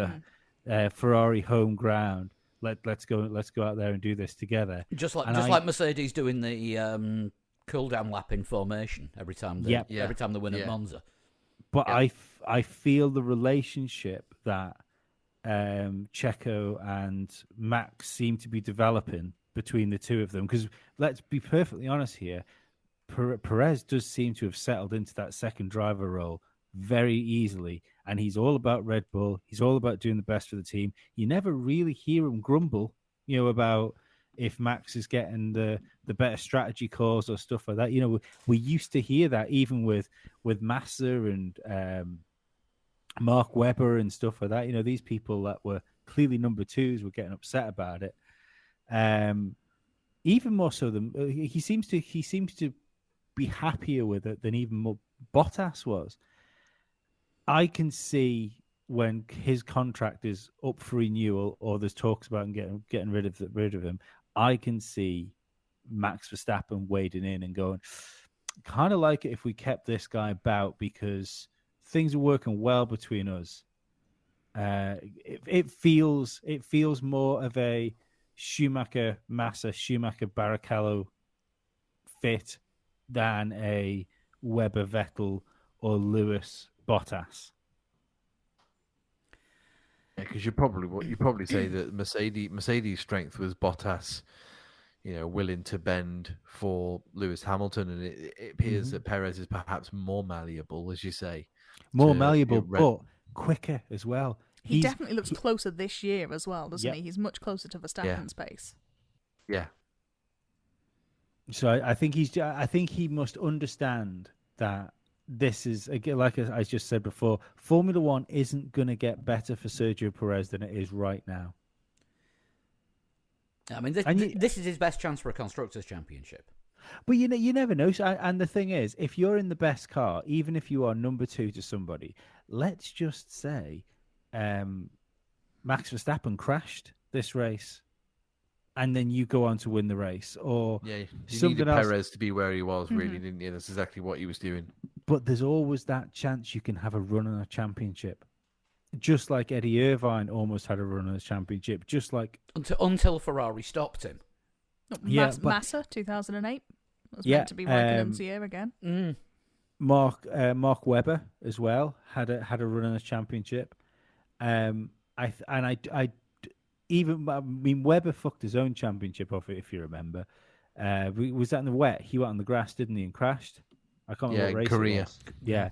the Ferrari home ground. Let's go out there and do this together. Just like Mercedes doing the cool down lap in formation every time they win at Monza. But I feel the relationship that Checo and Max seem to be developing between the two of them. Because let's be perfectly honest here, Perez does seem to have settled into that second driver role very easily. And he's all about Red Bull. He's all about doing the best for the team. You never really hear him grumble, about if Max is getting the better strategy calls or stuff like that. We used to hear that even with Massa and Mark Webber and stuff like that. These people that were clearly number twos were getting upset about it. Even more so than he seems to be happier with it than even more Bottas was. I can see when his contract is up for renewal or there's talks about getting rid of him, I can see Max Verstappen wading in and going, kind of like it if we kept this guy about because things are working well between us. It feels more of a Schumacher Massa, Schumacher Barrichello fit than a Webber Vettel or Lewis Bottas. Yeah, because you probably say that Mercedes' strength was Bottas, willing to bend for Lewis Hamilton, and it appears that Perez is perhaps more malleable, as you say, more malleable, but quicker as well. He definitely looks closer this year as well, doesn't he? He's much closer to Verstappen's pace. Yeah. So I think he must understand that this is, again, like I just said before, Formula One isn't going to get better for Sergio Perez than it is right now. I mean, this is his best chance for a Constructors' Championship. But you never know. And the thing is, if you're in the best car, even if you are number two to somebody, let's just say Max Verstappen crashed this race, and then you go on to win the race, or you something needed else. Perez to be where he was, really, didn't you? That's exactly what he was doing. But there's always that chance you can have a run on a championship. Just like Eddie Irvine almost had a run on a championship. Just like until Ferrari stopped him. Massa, 2008. Was meant to be Raikkonen's year again. Mark Webber as well had a run on a championship. Webber fucked his own championship off it, if you remember. Was that in the wet? He went on the grass, didn't he, and crashed? I can't remember what race Korea. it was. Yeah.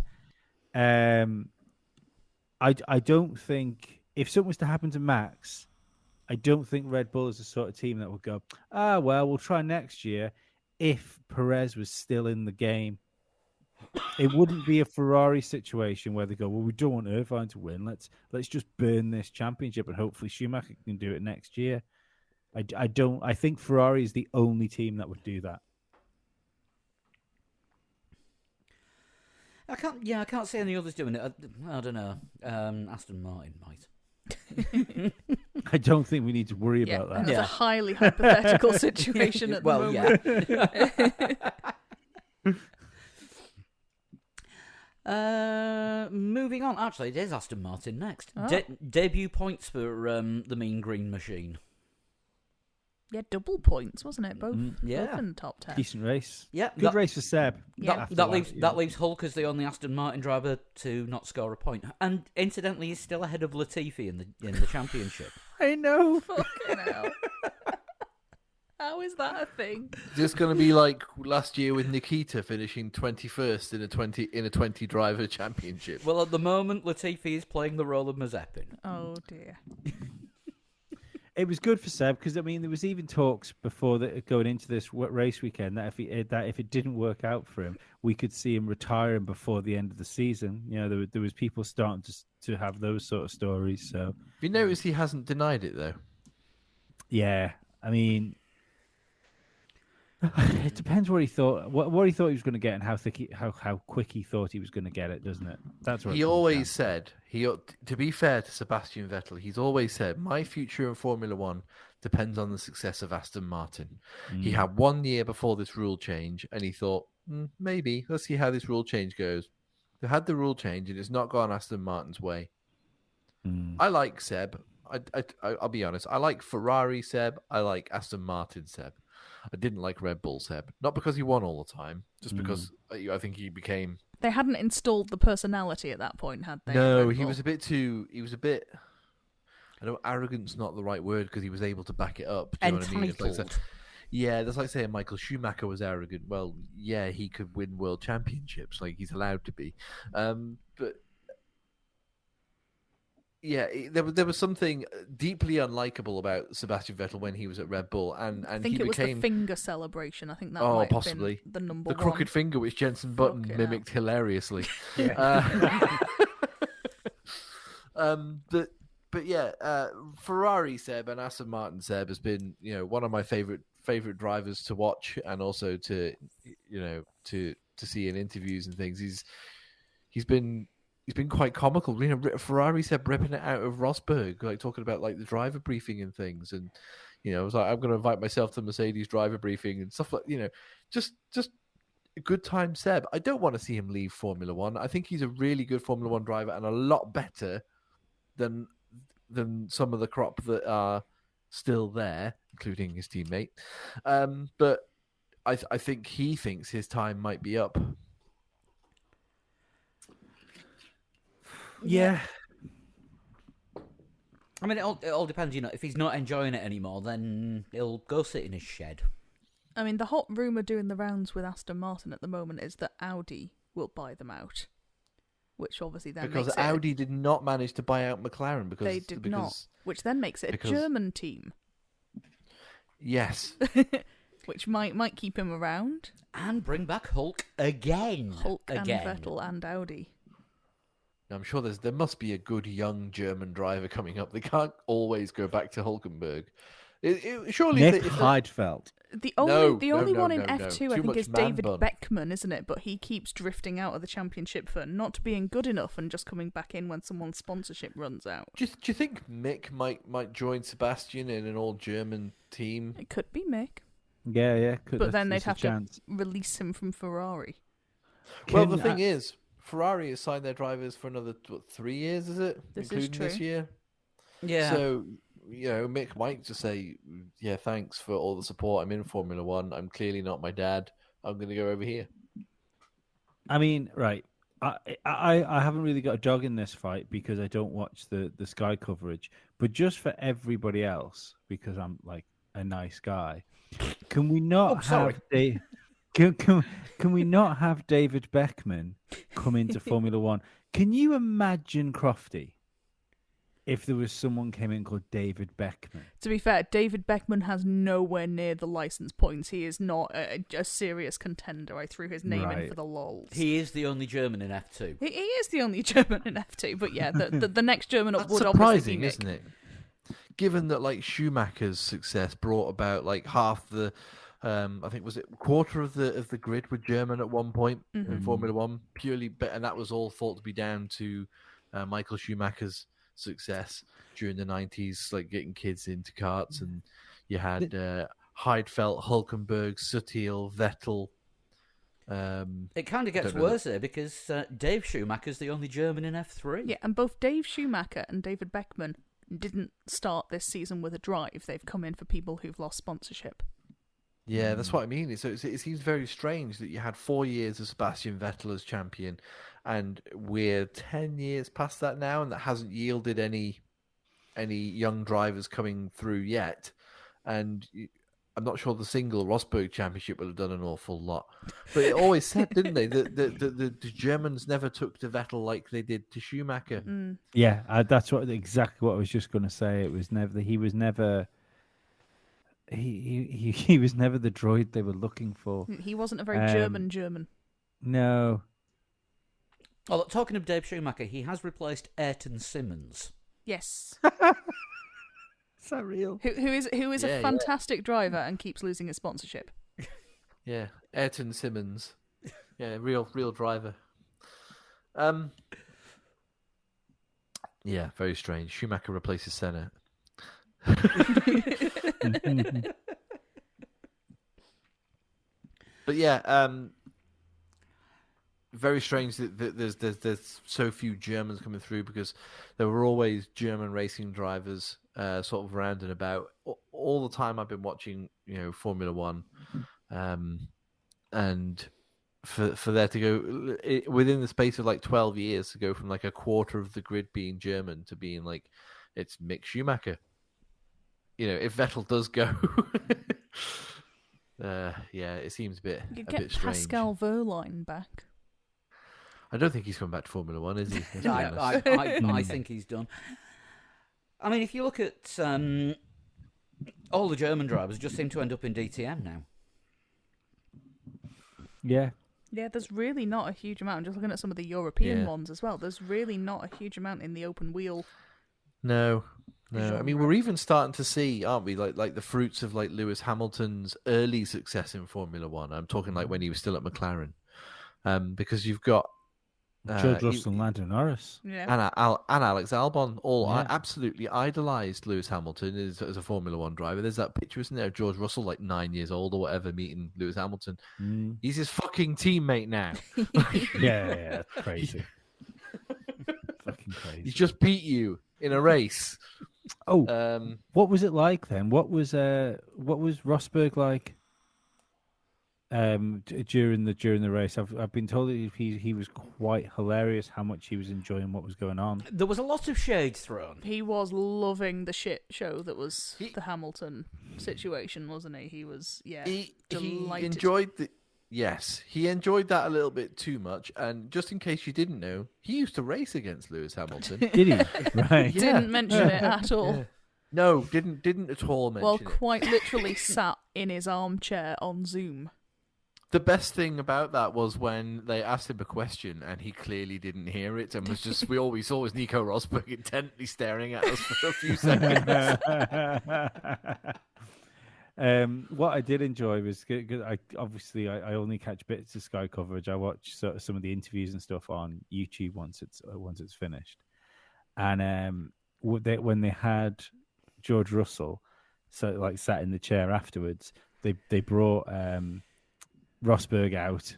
I don't think if something was to happen to Max, I don't think Red Bull is the sort of team that would go, we'll try next year. If Perez was still in the game, it wouldn't be a Ferrari situation where they go, well, we don't want Irvine to win. Let's just burn this championship and hopefully Schumacher can do it next year. I think Ferrari is the only team that would do that. I can't see any others doing it. I don't know. Aston Martin might. I don't think we need to worry about that. And it's a highly hypothetical situation at the moment. Moving on. Actually, it is Aston Martin next. Debut points for the Mean Green Machine. Yeah, double points, wasn't it? Both in the top 10. Decent race. Yeah, good race for Seb. That leaves Hulk as the only Aston Martin driver to not score a point, and incidentally, he's still ahead of Latifi in the championship. I know. Fucking hell. How is that a thing? Just going to be like last year with Nikita finishing 21st in a 20 driver championship. Well, at the moment, Latifi is playing the role of Mazepin. Oh dear. It was good for Seb because, I mean, there was even talks before that going into this race weekend that if it didn't work out for him, we could see him retiring before the end of the season. There was people starting to have those sort of stories. So, have you noticed he hasn't denied it though? Yeah, I mean, it depends what he thought. What he thought he was going to get, and how quick he thought he was going to get it, doesn't it? That's what he always said. To be fair to Sebastian Vettel, he's always said, "My future in Formula One depends on the success of Aston Martin." He had 1 year before this rule change, and he thought, maybe let's see how this rule change goes. They had the rule change, and it's not gone Aston Martin's way. I like Seb. I'll be honest. I like Ferrari Seb. I like Aston Martin Seb. I didn't like Red Bull Seb, not because he won all the time, just because I think he became. They hadn't installed the personality at that point, had they? No, he was a bit. I know arrogant's not the right word because he was able to back it up. Do you know what I mean? That's like saying Michael Schumacher was arrogant. Well, yeah, he could win world championships, like he's allowed to be. but yeah, there was something deeply unlikable about Sebastian Vettel when he was at Red Bull, and I think he it was became the finger celebration. I think that Oh, might possibly. have been the number the one. crooked finger, which Jensen Button Fucking mimicked hilariously. Yeah. But yeah, Ferrari Seb and Aston Martin Seb has been, one of my favorite drivers to watch, and also to see in interviews and things. He's been quite comical. Ferrari Seb ripping it out of Rosberg, like talking about like the driver briefing and things, and it was like, I'm going to invite myself to Mercedes driver briefing and stuff like, just a good time Seb. I don't want to see him leave Formula One. I think he's a really good Formula One driver and a lot better than some of the crop that are still there, including his teammate. But I think he thinks his time might be up. Yeah. I mean, it all depends. If he's not enjoying it anymore, then he'll go sit in his shed. I mean, the hot rumour doing the rounds with Aston Martin at the moment is that Audi will buy them out, which obviously then because makes Audi did not manage to buy out McLaren because they did not, which then makes it a German team. Yes. Which might keep him around. And bring back Hulk again. Hulk again. and Vettel and Audi. I'm sure there must be a good young German driver coming up. They can't always go back to Hulkenberg. Surely Nick if Heidfeld. The only no, one in no. F2 Too I think much is man David bun. Beckman, isn't it? But he keeps drifting out of the championship for not being good enough and just coming back in when someone's sponsorship runs out. Do you think Mick might join Sebastian in an all German team? It could be Mick, Yeah. but then they'd there's a have chance. to release him from Ferrari. Well, the thing is, Ferrari has signed their drivers for another 3 years, is it? This is Including this true. year. Yeah. So, Mick might just say, yeah, thanks for all the support. I'm in Formula One. I'm clearly not my dad. I'm going to go over here. I mean, right. I haven't really got a dog in this fight because I don't watch the Sky coverage. But just for everybody else, because I'm like a nice guy, can we not sorry. have can we not have David Beckman come into Formula One? Can you imagine Crofty if there was someone came in called David Beckman? To be fair, David Beckman has nowhere near the license points. He is not a serious contender. I threw his name in Right. for the lols. He is the only German in F2. He is the only German in F2, but yeah, the next German up That's would surprising, obviously be Mick. isn't it? Given that like Schumacher's success brought about like half the, I think was it quarter of the grid were German at one point in Formula One, and that was all thought to be down to Michael Schumacher's success during the 90s, like getting kids into karts, and you had Heidfeld, Hulkenberg, Sutil, Vettel. It kind of gets don't know worse there because Dave Schumacher's the only German in F3. Yeah, and both Dave Schumacher and David Beckman didn't start this season with a drive. They've come in for people who've lost sponsorship. Yeah, that's what I mean. So it seems very strange that you had 4 years of Sebastian Vettel as champion, and we're 10 years past that now, and that hasn't yielded any young drivers coming through yet. And I'm not sure the single Rosberg Championship would have done an awful lot. But it always said, didn't they, that the Germans never took to Vettel like they did to Schumacher. Yeah, that's exactly what I was just going to say. It was never he was never he was never the droid they were looking for. He wasn't a very German. No. Oh, look, talking of Dave Schumacher, he has replaced Ayrton Simmons. Yes. Is that real? Who is Yeah, a fantastic driver and keeps losing his sponsorship. Yeah, Ayrton Simmons. Yeah, real driver. Yeah, very strange. Schumacher replaces Senna. But yeah, very strange that there's so few Germans coming through, because there were always German racing drivers sort of around and about all the time I've been watching, Formula One, and for there to go within the space of like 12 years to go from like a quarter of the grid being German to being like it's Mick Schumacher. If Vettel does go, yeah, it seems a bit You a get bit strange. Pascal Wehrlein back. I don't think he's coming back to Formula One, is he? Let's be I, honest. I think he's done. I mean, if you look at all the German drivers, just seem to end up in DTM now. Yeah. Yeah, there's really not a huge amount. I'm just looking at some of the European Yeah. ones as well. There's really not a huge amount in the open wheel. No. I mean, Genre. we're even starting to see, aren't we, like the fruits of like Lewis Hamilton's early success in Formula One. I'm talking like when he was still at McLaren, because you've got George you- Russell and Lando Norris. Yeah. and Alex Albon all Yeah. absolutely idolized Lewis Hamilton as a Formula One driver. There's that picture, isn't there, of George Russell, like 9 years old or whatever, meeting Lewis Hamilton. Mm. He's his fucking teammate now. Yeah, crazy. Fucking crazy. He's just beat you in a race. Oh, what was it like then? What was Rosberg like during the race? I've been told that he was quite hilarious. How much he was enjoying what was going on. There was a lot of shade thrown. He was loving the shit show that was He- the Hamilton situation, wasn't he? He was, he delighted. enjoyed the. Yes, he enjoyed that a little bit too much. And just in case you didn't know, he used to race against Lewis Hamilton. Did he? Right. Yeah. Didn't mention it at all. Yeah. No, didn't at all mention Well, it. quite literally sat in his armchair on Zoom. The best thing about that was when they asked him a question and he clearly didn't hear it and was just, we all we saw was Nico Rosberg intently staring at us for a few seconds. What I did enjoy was because I only catch bits of Sky coverage. I watch some of the interviews and stuff on YouTube once it's finished, and when they had George Russell, sat in the chair afterwards, they brought Rosberg out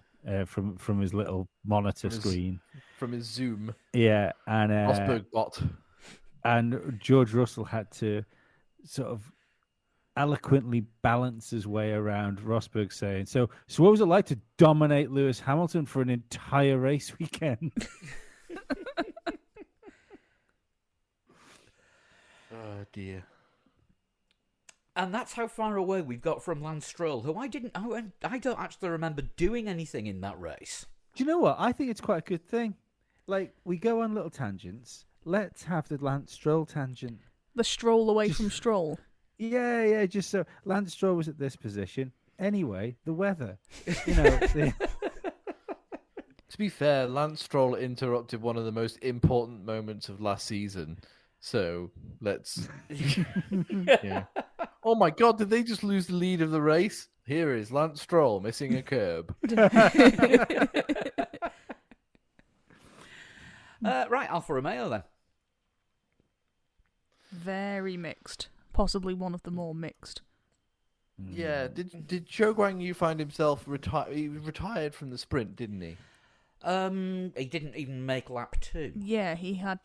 from his little monitor screen. From his Zoom. Yeah, and Rosberg bot. and George Russell had to sort of eloquently balance his way around Rosberg saying, so what was it like to dominate Lewis Hamilton for an entire race weekend? Oh, dear. And that's how far away we've got from Lance Stroll, who I don't actually remember doing anything in that race. Do you know what? I think it's quite a good thing. Like, we go on little tangents. Let's have the Lance Stroll tangent. The stroll away from Stroll. Yeah, just so Lance Stroll was at this position. Anyway, the weather. You know, To be fair, Lance Stroll interrupted one of the most important moments of last season. So let's. Yeah. Oh my God! Did they just lose the lead of the race? Here is Lance Stroll missing a curb. Right, Alfa Romeo then. Very mixed. Possibly one of the more mixed. Yeah. Did Zhou Guanyu find himself retired? He was retired from the sprint, didn't he? He didn't even make lap 2. Yeah, he had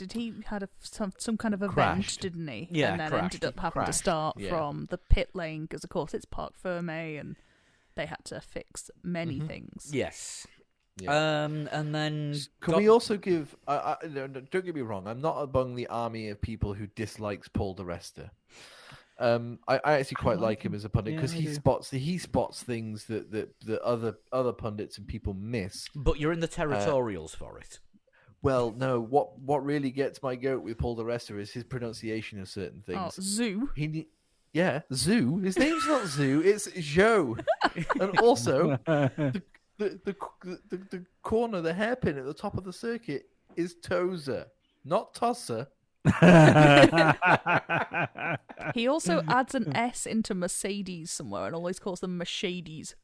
some kind of event, Crashed. didn't he? Yeah, and then crashed. ended up having to Crashed, start yeah. from the pit lane because, of course, it's Parc Ferme and they had to fix many things. Yes. Yeah. And then Can we also give? No, don't get me wrong. I'm not among the army of people who dislikes Paul di Resta. I actually quite like him as a pundit because Yeah, I he spots things that other pundits and people miss. But you're in the territorials for it. Well, no. What really gets my goat with Paul di Resta is his pronunciation of certain Oh, things. Zoo. Yeah, Zoo. His name's not Zoo. It's Zhou. And also, the corner, the hairpin at the top of the circuit is Tozer, not Tosser. He also adds an S into Mercedes somewhere and always calls them Mercedes.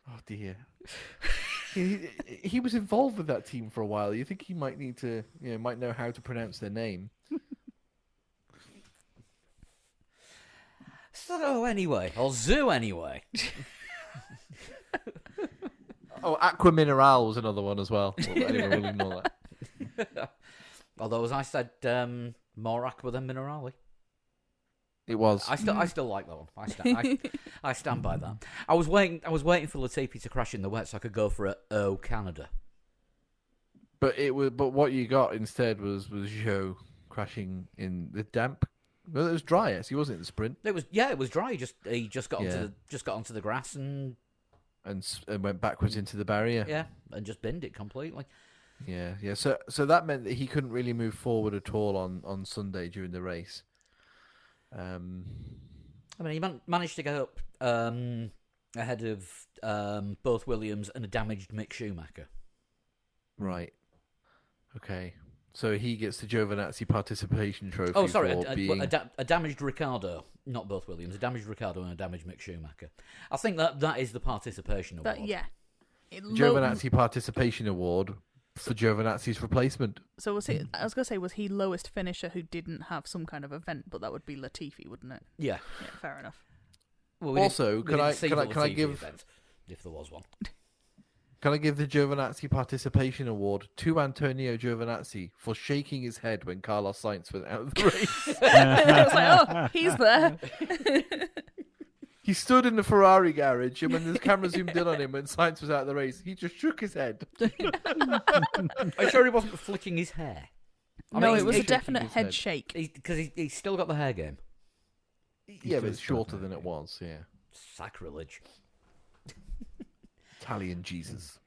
Oh dear. He was involved with that team for a while. You think he might need to, might know how to pronounce their name. So anyway, or Zoo anyway. Oh, Aqua Mineral was another one as well. Well, anyway, we'll ignore that. Although, as I said, more Aqua than Minerali. It was. I still like that one. I stand by that. I was waiting for Latifi to crash in the wet so I could go for a Canada. But what you got instead was Zhou crashing in the damp. Well, it was dry. Yes, he wasn't in the sprint. It was dry. He just got onto the grass and and went backwards into the barrier. Yeah, and just binned it completely. Yeah. So that meant that he couldn't really move forward at all on Sunday during the race. I mean, he managed to get up ahead of both Williams and a damaged Mick Schumacher. Right. Okay. So he gets the Giovinazzi participation trophy. Oh, sorry, for being... a damaged Ricciardo, not both Williams. A damaged Ricciardo and a damaged Mick Schumacher. I think that is the participation award. Yeah. Giovinazzi participation award for Giovinazzi's replacement. So was he? I was gonna say, was he lowest finisher who didn't have some kind of event? But that would be Latifi, wouldn't it? Yeah. Yeah, fair enough. Well, Also, can I give event, if there was one? Can I give the Giovinazzi participation award to Antonio Giovinazzi for shaking his head when Carlos Sainz went out of the race? I was like, oh, he's there. He stood in the Ferrari garage, and when the camera zoomed in on him when Sainz was out of the race, he just shook his head. I'm sure he wasn't flicking his hair. No, it was a shaking definite his head head. shake. Because he's still got the hair game. Yeah, but it's shorter than it was, yeah. Sacrilege. Italian Jesus.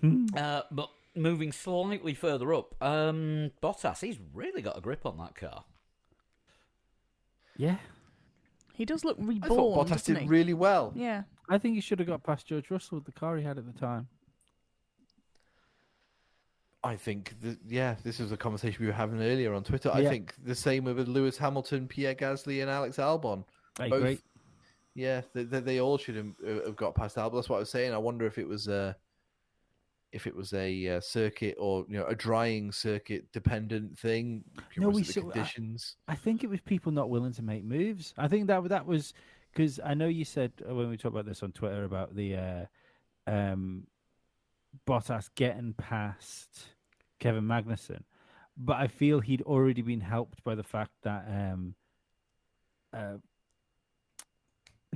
But moving slightly further up, Bottas, he's really got a grip on that car. Yeah. He does look I reborn, thought Bottas doesn't did he? really well. Yeah. I think he should have got past George Russell with the car he had at the time. I think, this was a conversation we were having earlier on Twitter. I Yeah. think the same with Lewis Hamilton, Pierre Gasly, and Alex Albon. I agree. Yeah, they all should have got past Albon. That's what I was saying. I wonder if it was a circuit or a drying circuit dependent thing. No, Was it the conditions. I think it was people not willing to make moves. I think that was because I know you said when we talked about this on Twitter about the Bottas getting past Kevin Magnussen, but I feel he'd already been helped by the fact that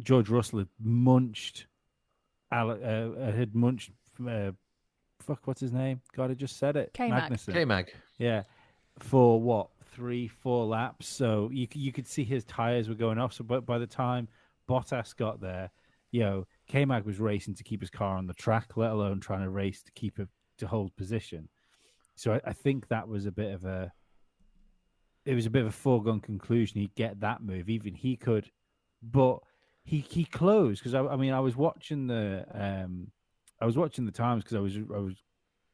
George Russell had munched what's his name? God, I just said it. K-Mag. Magnussen. K-Mag. Yeah, for what 3-4 laps. So you could see his tires were going off. So by the time Bottas got there, K-Mag was racing to keep his car on the track, let alone trying to race to keep it to hold position. So I think that was a bit of a foregone conclusion. He'd get that move, even he could, but he closed because I was watching the times because I was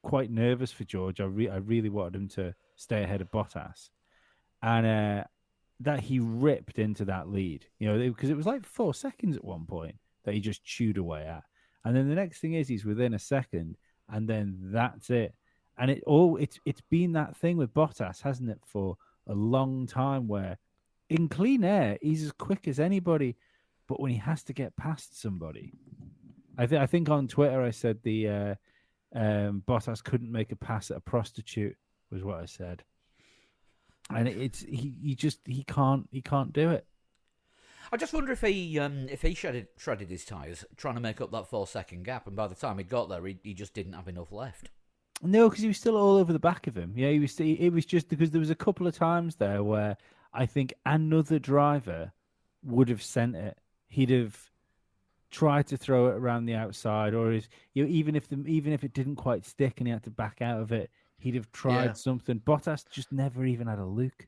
quite nervous for George. I really wanted him to stay ahead of Bottas, and that he ripped into that lead. Because it was like 4 seconds at one point that he just chewed away at, and then the next thing is he's within a second, and then that's it. And it's been that thing with Bottas, hasn't it, for a long time, where in clean air he's as quick as anybody, but when he has to get past somebody. I think on Twitter I said the Bottas couldn't make a pass at a prostitute was what I said, and he can't do it. I just wonder if he shredded his tyres trying to make up that 4-second gap, and by the time he got there, he just didn't have enough left. No, because he was still all over the back of him. Yeah, he was. It was just because there was a couple of times there where I think another driver would have sent it. He'd have tried to throw it around the outside, or even if it didn't quite stick and he had to back out of it, he'd have tried something. Bottas just never even had a look.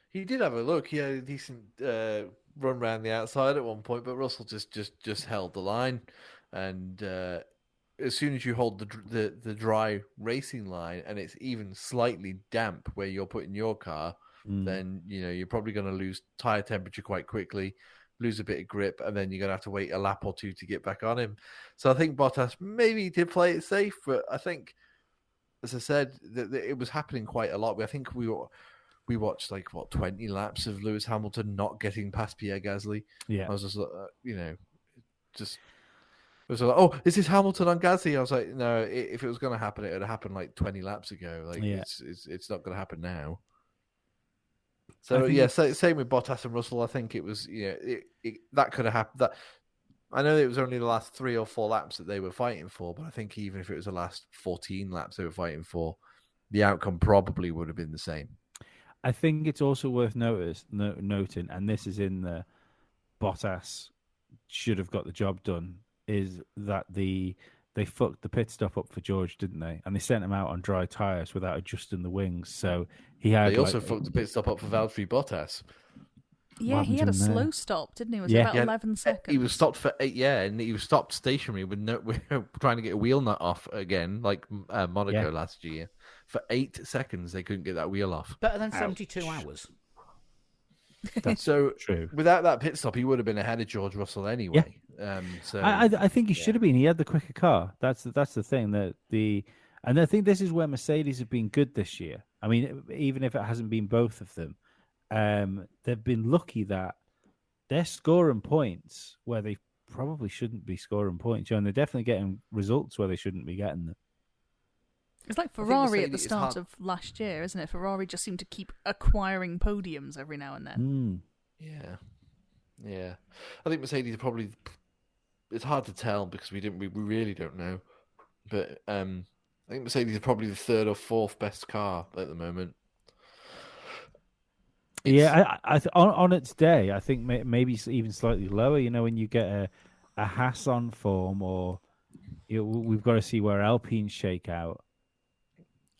He did have a look. He had a decent run around the outside at one point, but Russell just held the line. And as soon as you hold the dry racing line and it's even slightly damp where you're putting your car, then you're probably going to lose tire temperature quite quickly, lose a bit of grip, and then you're going to have to wait a lap or two to get back on him. So I think Bottas maybe did play it safe, but I think, as I said, that it was happening quite a lot. I think we watched 20 laps of Lewis Hamilton not getting past Pierre Gasly. Yeah, I was just it was like, oh, is this Hamilton on Gasly? I was like, no, if it was going to happen, it would have happened 20 laps ago. It's not going to happen now. So same with Bottas and Russell. I think it was that could have happened. That I know it was only the last 3 or 4 laps that they were fighting for, but I think even if it was the last 14 laps they were fighting for, the outcome probably would have been the same. I think it's also worth noting, and this is in the Bottas should have got the job done is that they fucked the pit stop up for George, didn't they? And they sent him out on dry tires without adjusting the wings. So he had. They also fucked the pit stop up for Valtteri Bottas. Yeah, he had a happened to him there? slow stop, didn't he? Was Yeah. it about Yeah, 11 seconds? He was stopped for 8, and he was stopped stationary with trying to get a wheel nut off again, like Monaco last year. For 8 seconds, they couldn't get that wheel off. Better than 72 hours. So true. without that pit stop, he would have been ahead of George Russell anyway. So I think he should have been. He had the quicker car. That's the thing and I think this is where Mercedes have been good this year. I mean, even if it hasn't been both of them, they've been lucky that they're scoring points where they probably shouldn't be scoring points. And they're definitely getting results where they shouldn't be getting them. It's like think Ferrari at the Mercedes is start hard- of last year, isn't it? Ferrari just seemed to keep acquiring podiums every now and then. Yeah. I think Mercedes are probably. It's hard to tell because we really don't know, but I think Mercedes is probably the 3rd or 4th best car at the moment. Yeah, on its day, I think maybe even slightly lower. You know, when you get a Haas on form, or we've got to see where Alpine shake out.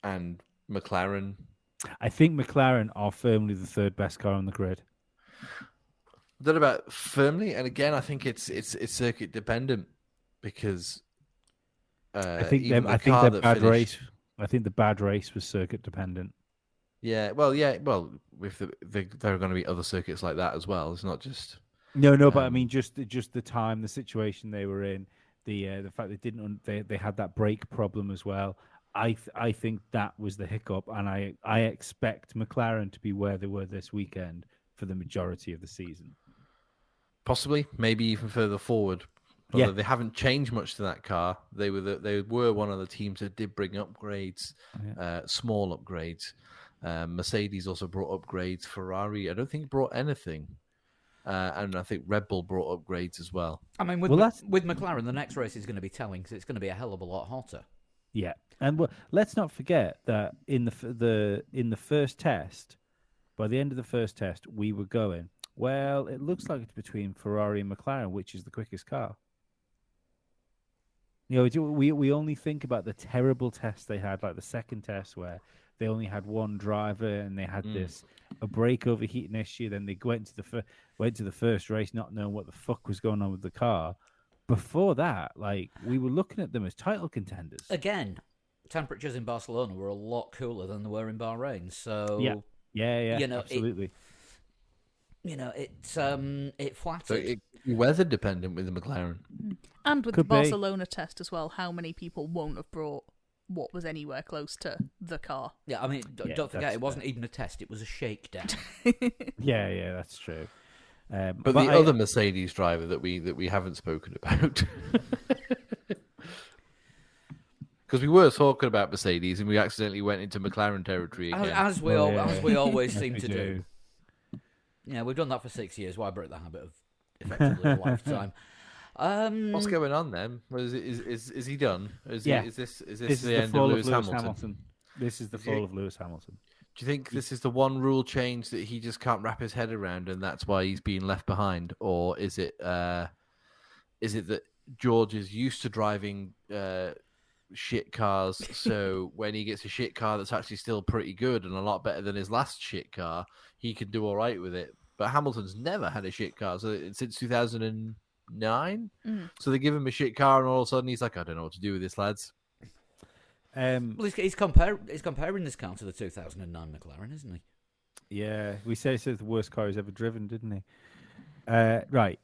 And McLaren. I think McLaren are firmly the 3rd best car on the grid. I don't know about firmly, and again, I think it's circuit dependent because I think even I the think car the that bad finished- race. I think the bad race was circuit dependent. Well, with there are going to be other circuits like that as well. It's not just No, but I mean just the time, the situation they were in, the fact they had that brake problem as well. I think that was the hiccup, and I expect McLaren to be where they were this weekend for the majority of the season. possibly, maybe even further forward. Although they haven't changed much to that car. They were one of the teams that did bring upgrades, small upgrades. Mercedes also brought upgrades. Ferrari, I don't think brought anything. And I think Red Bull brought upgrades as well. I mean, with McLaren, the next race is going to be telling because it's going to be a hell of a lot hotter. Yeah, and let's not forget that in the first test, by the end of the first test, we were going, well, it looks like it's between Ferrari and McLaren, which is the quickest car. You know, we only think about the terrible test they had, like the second test where they only had one driver and they had a brake overheating issue. Then they went to the first race not knowing what the fuck was going on with the car. Before that, like, we were looking at them as title contenders. Again, temperatures in Barcelona were a lot cooler than they were in Bahrain. So yeah, you know, absolutely. It flattered. So it's weather dependent with the McLaren. And with Could the be. Barcelona test as well, how many people won't have brought what was anywhere close to the car? Yeah, I mean, don't forget, that's it wasn't even a test; it was a shakedown. Yeah, that's true. But the other Mercedes driver that we haven't spoken about, because we were talking about Mercedes and we accidentally went into McLaren territory again. as we always seem we to do. Yeah, we've done that for 6 years. Why break the habit of effectively a lifetime? What's going on then? Is he done? Is this This the is the end of fall Lewis of Lewis Hamilton? Hamilton. This is the fall of Lewis Hamilton. Do you think this is the one rule change that he just can't wrap his head around, and that's why he's being left behind, or is it that George is used to driving shit cars, so when he gets a shit car that's actually still pretty good and a lot better than his last shit car, he can do all right with it? But Hamilton's never had a shit car since 2009. So they give him a shit car, and all of a sudden he's like, I don't know what to do with this, lads. Well, he's comparing this car to the 2009 McLaren, isn't he? Yeah, we said it's the worst car he's ever driven, didn't he? Right.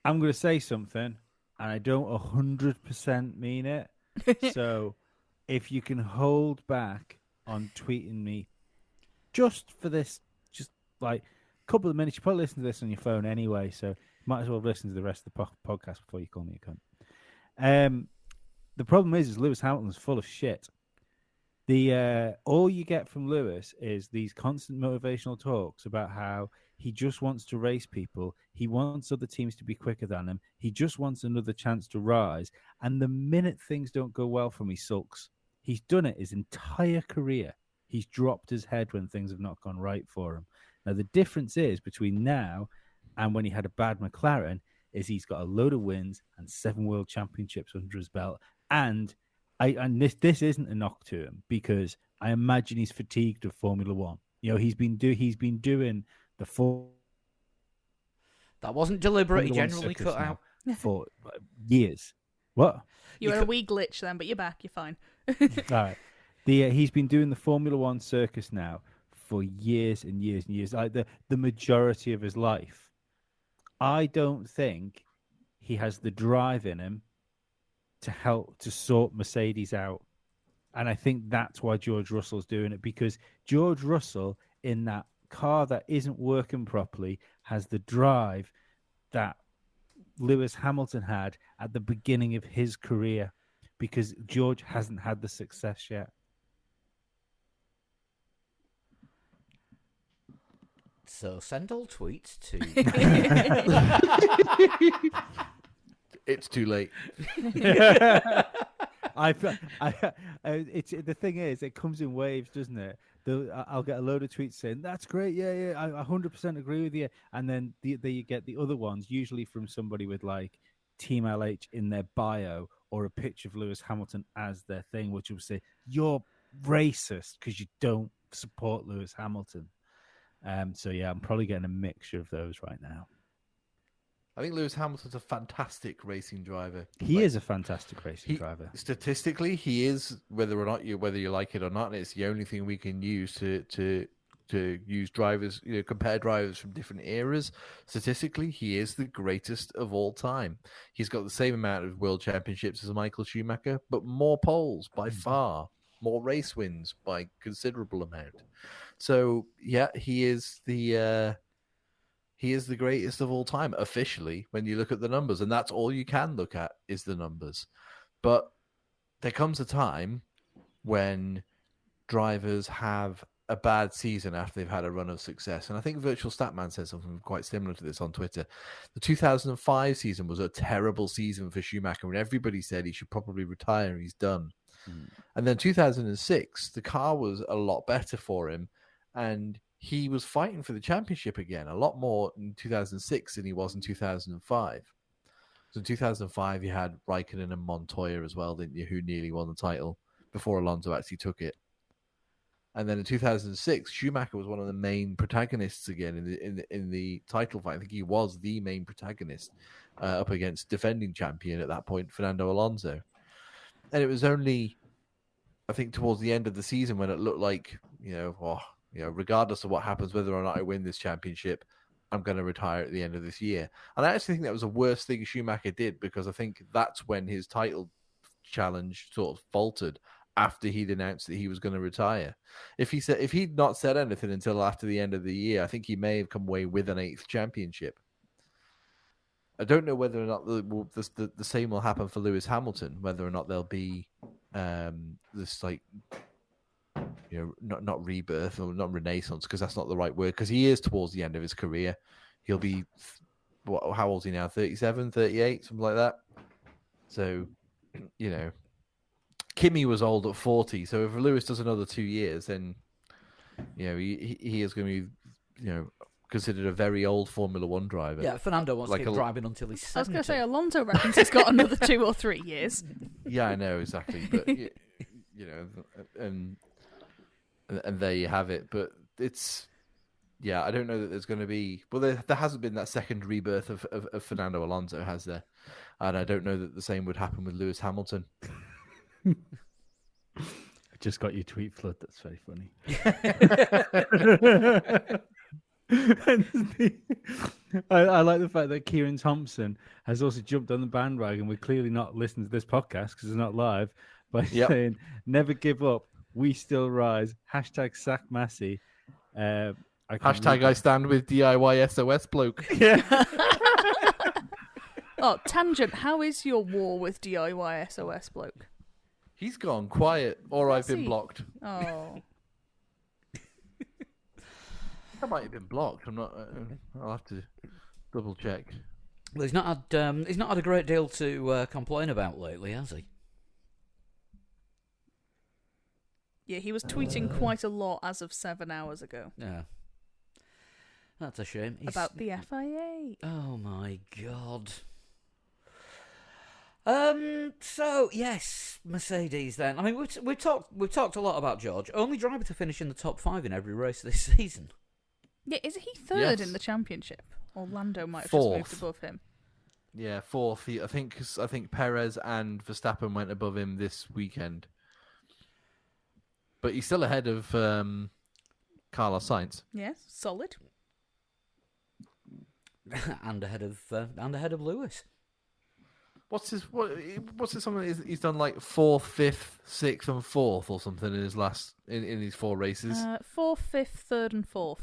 I'm going to say something, and I don't 100% mean it. So if you can hold back on tweeting me just for this, just like a couple of minutes, you probably listen to this on your phone anyway, so might as well listen to the rest of the podcast before you call me a cunt. The problem is Lewis Hamilton's full of shit. All you get from Lewis is these constant motivational talks about how he just wants to race people. He wants other teams to be quicker than him. He just wants another chance to rise. And the minute things don't go well for him, he sulks. He's done it his entire career. He's dropped his head when things have not gone right for him. Now, the difference is between now and when he had a bad McLaren is he's got a load of wins and 7 world championships under his belt. And this isn't a knock to him, because I imagine he's fatigued of Formula One. He's been doing the full. That wasn't deliberate. He Formula One generally circus cut out. for years. What? You had a wee glitch then, but you're back. You're fine. All right. He's been doing the Formula One circus now for years and years and years, like the majority of his life. I don't think he has the drive in him to help to sort Mercedes out. And I think that's why George Russell's doing it, because George Russell, in that car that isn't working properly, has the drive that Lewis Hamilton had at the beginning of his career, because George hasn't had the success yet. So send all tweets to. It's too late. It's the thing is, it comes in waves, doesn't it? I'll get a load of tweets saying that's great, yeah, I 100% agree with you, and then you get the other ones, usually from somebody with like Team LH in their bio or a picture of Lewis Hamilton as their thing, which will say you're racist because you don't support Lewis Hamilton. So yeah, I'm probably getting a mixture of those right now. I think Lewis Hamilton's a fantastic racing driver. He is a fantastic racing driver. Statistically, he is, whether you like it or not, and it's the only thing we can use to use drivers, compare drivers from different eras. Statistically, he is the greatest of all time. He's got the same amount of world championships as Michael Schumacher, but more poles by far, more race wins by considerable amount. So yeah, he is the greatest of all time officially when you look at the numbers, and that's all you can look at is the numbers. But there comes a time when drivers have a bad season after they've had a run of success, and I think Virtual Statman said something quite similar to this on Twitter. The 2005 season was a terrible season for Schumacher, and everybody said he should probably retire. He's done. And then 2006, the car was a lot better for him, and he was fighting for the championship again, a lot more in 2006 than he was in 2005. So in 2005, you had Raikkonen and Montoya as well, didn't you, who nearly won the title before Alonso actually took it. And then in 2006, Schumacher was one of the main protagonists again in the title fight. I think he was the main protagonist up against defending champion at that point, Fernando Alonso. And it was only, I think, towards the end of the season when it looked like, regardless of what happens, whether or not I win this championship, I'm going to retire at the end of this year. And I actually think that was the worst thing Schumacher did, because I think that's when his title challenge sort of faltered after he'd announced that he was going to retire. If he'd not said anything until after the end of the year, I think he may have come away with an 8th championship. I don't know whether or not the same will happen for Lewis Hamilton, whether or not there'll be this not rebirth or not renaissance, because that's not the right word, because he is towards the end of his career. He'll be, how old is he now? 37, 38, something like that. So, Kimi was old at 40. So if Lewis does another 2 years, then, he is going to be, considered a very old Formula One driver. Yeah, Fernando wants to keep driving until he's 70. I was going to say, Alonso reckons he's got another 2 or 3 years. Yeah, I know, exactly. But, and there you have it. But it's, I don't know that there's going to be, well, there hasn't been that second rebirth of Fernando Alonso, has there? And I don't know that the same would happen with Lewis Hamilton. I just got your tweet flood. That's very funny. I like the fact that Kieran Thompson has also jumped on the bandwagon. We're clearly not listening to this podcast because it's not live, by saying, never give up. We still rise. Hashtag sack Massey. Hashtag I stand with DIY SOS bloke. Yeah. Oh, tangent. How is your war with DIY SOS bloke? He's gone quiet, or I've been blocked. Oh. I might have been blocked. I'm not. I'll have to double check. Well, he's not had a great deal to complain about lately, has he? Yeah, he was tweeting quite a lot as of 7 hours ago. Yeah. That's a shame. about the FIA. Oh my god. So yes, Mercedes. Then I mean, we've talked a lot about George. Only driver to finish in the top 5 in every race this season. Yeah, is he third Yes. in the championship? Or Lando might have Fourth. just moved above him. Yeah, fourth. I think Perez and Verstappen went above him this weekend, but he's still ahead of Carlos Sainz. Yes, solid. and ahead of Lewis. What's his something? He's done like 4th, 5th, 6th, and 4th or something in his in his 4 races. 4th, 5th, 3rd, and 4th.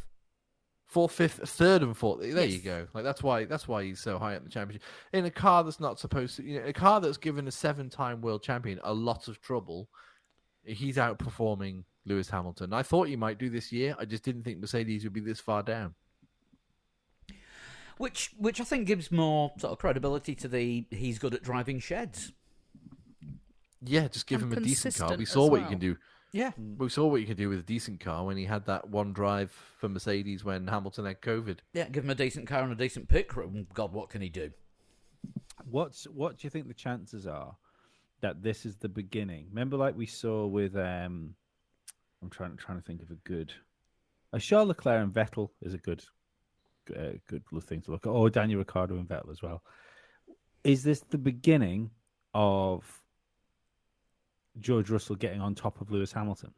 4th, 5th, 3rd, and 4th. There Yes. you go. Like that's why he's so high up in the championship. In a car that's not supposed to, a car that's given a 7-time world champion a lot of trouble. He's outperforming Lewis Hamilton. I thought he might do this year. I just didn't think Mercedes would be this far down. Which I think gives more sort of credibility to he's good at driving sheds. Yeah, just give And him a decent car. We consistent saw as what you well. can do. Yeah. We saw what you could do with a decent car when he had that one drive for Mercedes when Hamilton had COVID. Yeah, give him a decent car and a decent pit crew. God, what can he do? What do you think the chances are that this is the beginning? Remember, like we saw with I'm trying to think of a good. Charles Leclerc and Vettel is a good thing to look at. Or Daniel Ricciardo and Vettel as well. Is this the beginning of George Russell getting on top of Lewis Hamilton?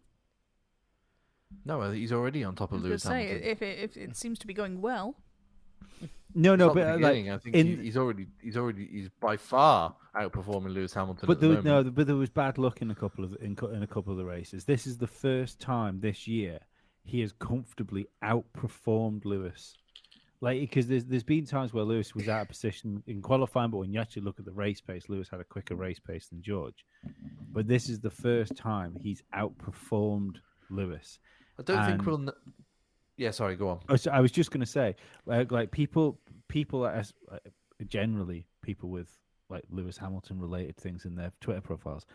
No, he's already on top I of was Lewis going to say, Hamilton. if it seems to be going well, No, It's not the but beginning. I think in- he's by far outperforming Lewis Hamilton. But at the there was, moment. but there was bad luck in a couple of the races. This is the first time this year he has comfortably outperformed Lewis. Like, because there's been times where Lewis was out of position in qualifying, but when you actually look at the race pace, Lewis had a quicker race pace than George. But this is the first time he's outperformed Lewis. I don't think and- we'll. Yeah, sorry, go on. I was just going to say, like people generally people with like Lewis Hamilton related things in their Twitter profiles,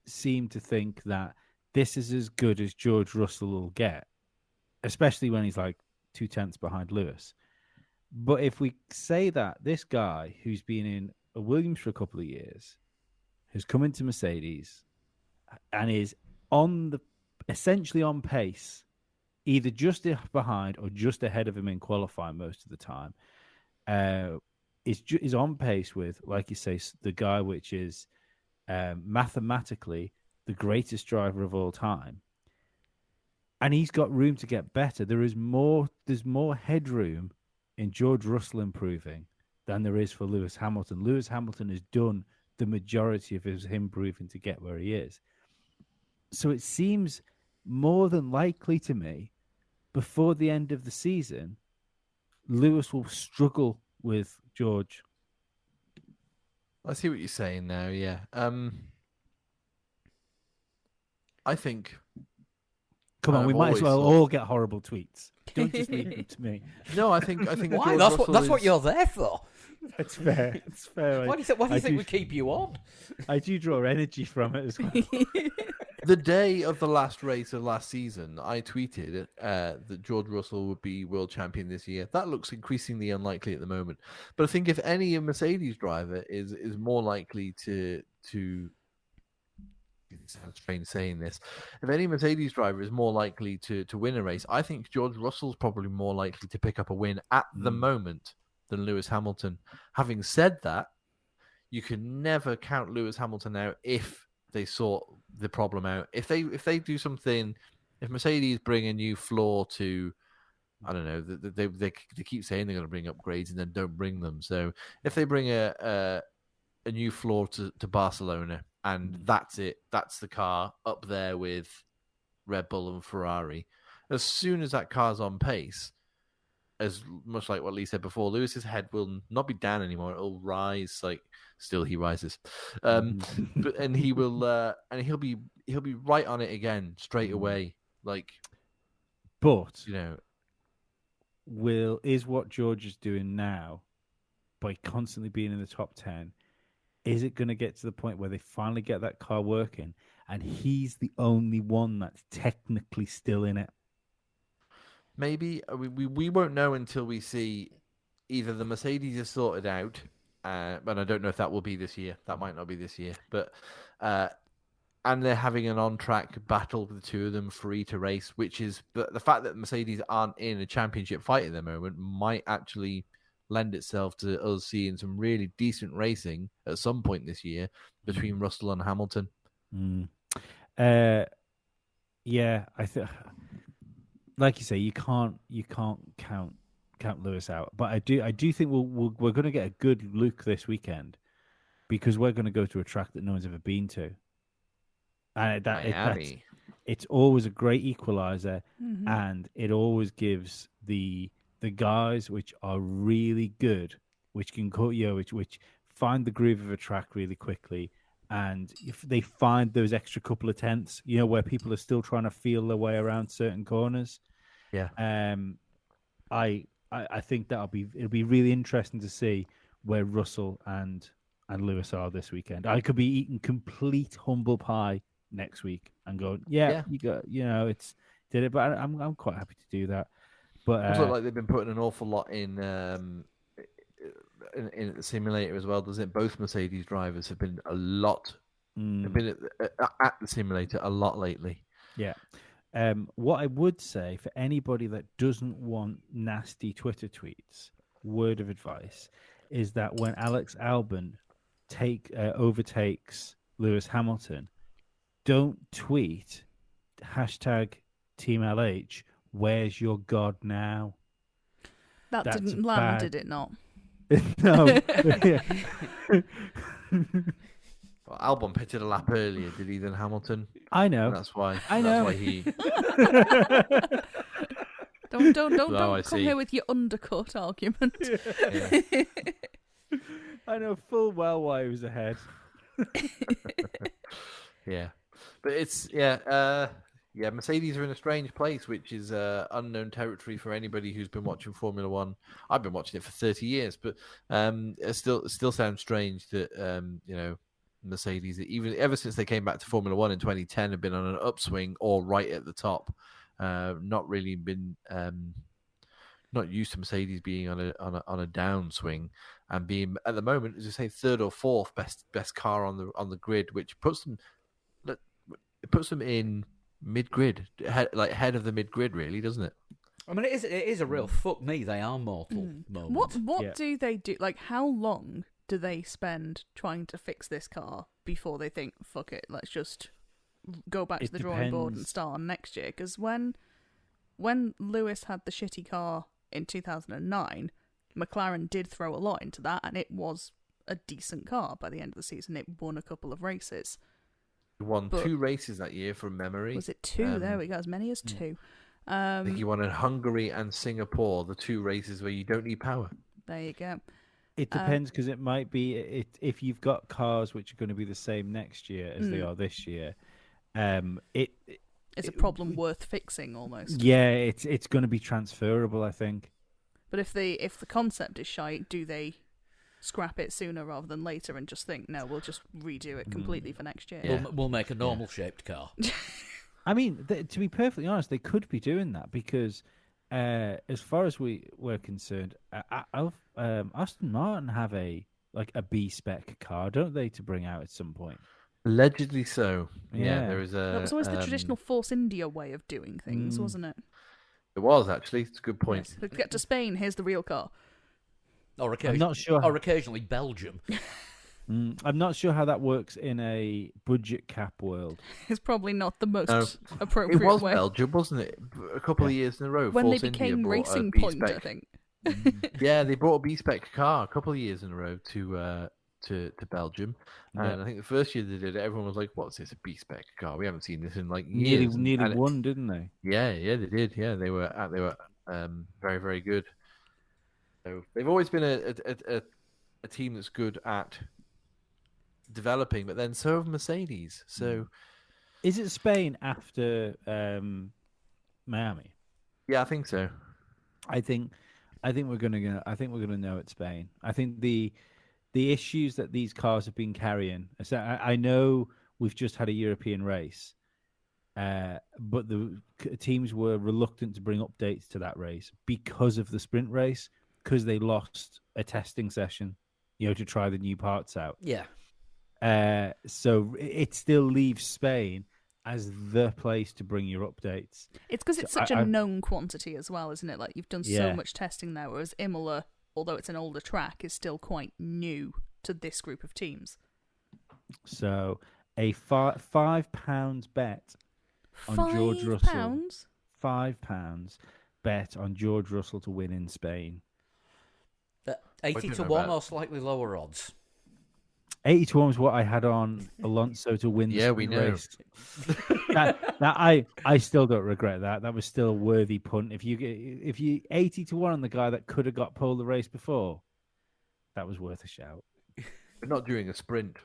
seem to think that this is as good as George Russell will get, especially when he's like 0.2 behind Lewis. But if we say that this guy who's been in a Williams for a couple of years, who's come into Mercedes, and is essentially on pace, either just behind or just ahead of him in qualifying most of the time, is on pace with, like you say, the guy which is mathematically the greatest driver of all time, and he's got room to get better. There's more headroom in George Russell improving than there is for Lewis Hamilton. Lewis Hamilton has done the majority of him proving to get where he is. So it seems more than likely to me, before the end of the season, Lewis will struggle with George. I see what you're saying now. Yeah. I think. Come on, I've we might as always well thought- all get horrible tweets. Don't just leave them to me. No, I think. Why? George That's Russell what is- you're there for. It's fair. It's fair. Why do you I think do- we keep you on? I do draw energy from it as well. The day of the last race of last season, I tweeted that George Russell would be world champion this year. That looks increasingly unlikely at the moment. But I think if any Mercedes driver is more likely to it sounds strange saying this. If any Mercedes driver is more likely to win a race, I think George Russell's probably more likely to pick up a win at the moment than Lewis Hamilton. Having said that, you can never count Lewis Hamilton out if they sort the problem out. If they do something, if Mercedes bring a new floor to, I don't know, they keep saying they're going to bring upgrades and then don't bring them. So if they bring a new floor to Barcelona and that's it, that's the car up there with Red Bull and Ferrari. As soon as that car's on pace, as much like what Lee said before, Lewis's head will not be down anymore; it'll rise. Like still, he rises, but and he will, and he'll be right on it again straight away. Like, But you know, is what George is doing now, by constantly being in the top 10, is it going to get to the point where they finally get that car working and he's the only one that's technically still in it? maybe we won't know until we see either the Mercedes is sorted out, but I don't know if that will be this year. That might not be this year, but and they're having an on-track battle with the two of them, free to race, which is the fact that Mercedes aren't in a championship fight at the moment might actually lend itself to us seeing some really decent racing at some point this year between Russell and Hamilton. Yeah, I think, like you say, you can't count Lewis out, but I do think we're going to get a good look this weekend because we're going to go to a track that no one's ever been to, and Miami. It's always a great equalizer, and it always gives the guys which are really good, which can which find the groove of a track really quickly. And if they find those extra couple of tenths, where people are still trying to feel their way around certain corners, I think it'll be really interesting to see where Russell and Lewis are this weekend. I could be eating complete humble pie next week and going, you got, did it, but I'm quite happy to do that. But it looks like they've been putting an awful lot in the simulator as well, doesn't it? Both Mercedes drivers have been have been at the simulator a lot lately. Yeah. What I would say for anybody that doesn't want nasty Twitter tweets, word of advice, is that when Alex Albon overtakes Lewis Hamilton, don't tweet #TeamLH, where's your God now? That's didn't land, did it not? No. Well, Albon pitted a lap earlier, did he, than Hamilton? I know. And that's why. I know. That's why he. Don't come here with your undercut argument. Yeah. I know full well why he was ahead. Yeah, but it's Mercedes are in a strange place, which is unknown territory for anybody who's been watching Formula One. I've been watching it for 30 years, but it still sounds strange that Mercedes, even ever since they came back to Formula One in 2010, have been on an upswing or right at the top. Not really been not used to Mercedes being on a downswing and being at the moment, as you say, third or fourth best car on the grid, which puts them in mid-grid, head of the mid-grid, really, doesn't it? I mean, it is a real fuck me, they are mortal moment. What do they do? Like, how long do they spend trying to fix this car before they think, fuck it, let's just go back to the drawing board and start on next year? Because when Lewis had the shitty car in 2009, McLaren did throw a lot into that, and it was a decent car by the end of the season. It won a couple of races. He won 2 races that year from memory. Was it 2? There we go, as many as 2. I think he won in Hungary and Singapore, the 2 races where you don't need power. There you go. It depends, because it might be if you've got cars which are going to be the same next year as they are this year. It's a problem worth fixing, almost. Yeah, it's going to be transferable, I think. But if the concept is shite, do they scrap it sooner rather than later and just think, no, we'll just redo it completely for next year? Yeah. We'll make a normal shaped car. I mean, to be perfectly honest, they could be doing that because, as far as we're concerned, Aston Martin have a B spec car, don't they, to bring out at some point? Allegedly so. Yeah. There is That was always the traditional Force India way of doing things, wasn't it? It was, actually. It's a good point. Yes. Let's get to Spain. Here's the real car. Or I'm not sure. Or occasionally Belgium. I'm not sure how that works in a budget cap world. It's probably not the most appropriate It was way. Belgium, wasn't it? A couple of years in a row. When Force they became India Racing brought a Point, I B-spec. think. Yeah, they brought a B-spec car a couple of years in a row to Belgium. And I think the first year they did it, everyone was like, what's this, a B-spec car? We haven't seen this in years. Nearly won, didn't they? Yeah, they did. Yeah, they were very, very good. So they've always been a team that's good at developing, but then so have Mercedes. So is it Spain after Miami? Yeah, I think so. I think we're gonna know it's Spain. I think the issues that these cars have been carrying. So I know we've just had a European race, but the teams were reluctant to bring updates to that race because of the sprint race, because they lost a testing session, to try the new parts out. Yeah. So it still leaves Spain as the place to bring your updates. It's because it's such a known quantity as well, isn't it? Like, you've done so much testing there, whereas Imola, although it's an older track, is still quite new to this group of teams. So a £5 bet on George Russell. £5 bet on George Russell to win in Spain. 80 to 1 or slightly lower odds? 80 to 1 was what I had on Alonso to win the we know. race. I still don't regret that. That was still a worthy punt. If you 80 to 1 on the guy that could have got pole the race before, that was worth a shout. But not during a sprint.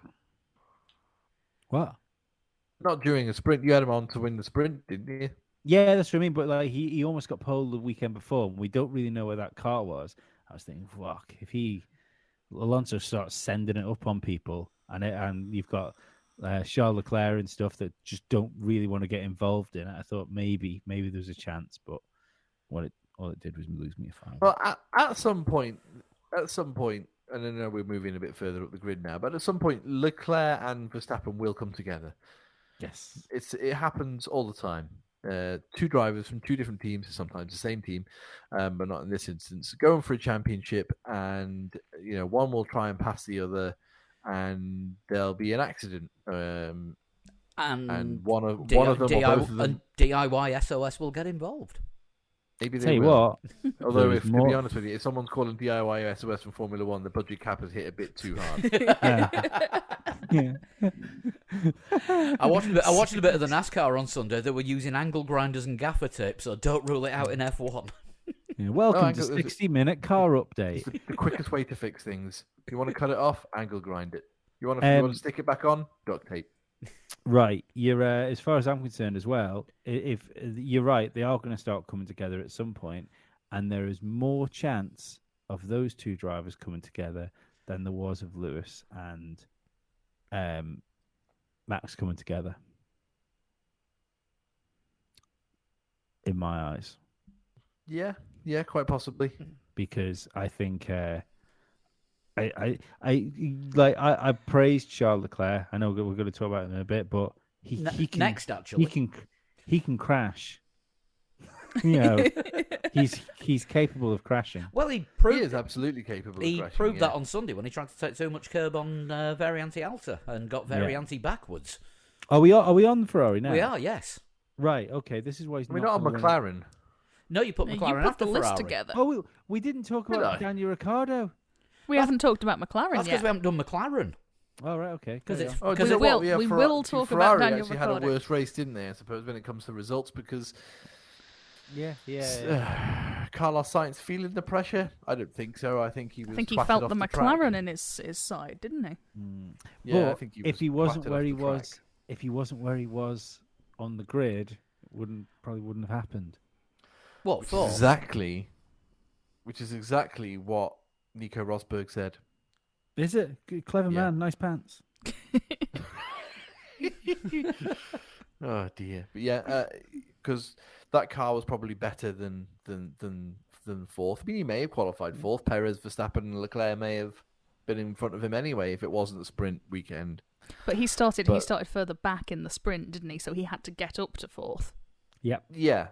What? Not during a sprint. You had him on to win the sprint, didn't you? Yeah, that's what I mean. But like he almost got pole the weekend before, and we don't really know where that car was. I was thinking, fuck, if Alonso starts sending it up on people, and you've got Charles Leclerc and stuff that just don't really want to get involved in it. I thought maybe there's a chance, but all it did was lose me a five. Well, at some point, and I know we're moving a bit further up the grid now, but at some point, Leclerc and Verstappen will come together. Yes, it happens all the time. Two drivers from two different teams, sometimes the same team, but not in this instance, going for a championship, and one will try and pass the other, and there'll be an accident. And one of them, or both of them, and DIY SOS will get involved. Maybe they tell you will. what. Although, to be honest with you, if someone's calling DIY SOS from Formula One, the budget cap has hit a bit too hard. Yeah. I watched a bit of the NASCAR on Sunday. They were using angle grinders and gaffer tape, so don't rule it out in F1. Yeah, welcome to 60-minute car update. It's the quickest way to fix things. If you want to cut it off, angle grind it. You want to stick it back on, duct tape. Right, you're as far as I'm concerned as well. If you're right, they are going to start coming together at some point, and there is more chance of those two drivers coming together than there was of Lewis and Max coming together. In my eyes, yeah, quite possibly. Because I think I praised Charles Leclerc. I know we're going to talk about it in a bit, but he can next actually he can crash. He's capable of crashing. Well, he is absolutely capable. He of crashing, proved that on Sunday when he tried to take too much curb on Variante Alta and got Variante backwards. Are we on the Ferrari now? We are, yes. Right. Okay. This is why he's not on McLaren. No, you put McLaren you after put the Ferrari. list together. Oh, we didn't talk about Daniel Ricciardo. We haven't talked about McLaren That's yet. because we haven't done McLaren. Oh, right. Okay. Because it's we will talk about Ferrari Daniel actually Ricciardo. had a worse race, didn't they? I suppose when it comes to results, because Carlos Sainz feeling the pressure. I don't think so. I think he was. I think he twatted felt off the track. McLaren in his side, didn't he? Yeah, but I think if he wasn't twatted where off he the was, track. if he wasn't where he was on the grid, it probably wouldn't have happened. What for? Which is exactly what Nico Rosberg said. Is it? Clever man, nice pants. Oh dear, but yeah, because that car was probably better than fourth. I mean, he may have qualified fourth. Perez, Verstappen, and Leclerc may have been in front of him anyway if it wasn't the sprint weekend. But he started further back in the sprint, didn't he? So he had to get up to fourth. Yep. Yeah.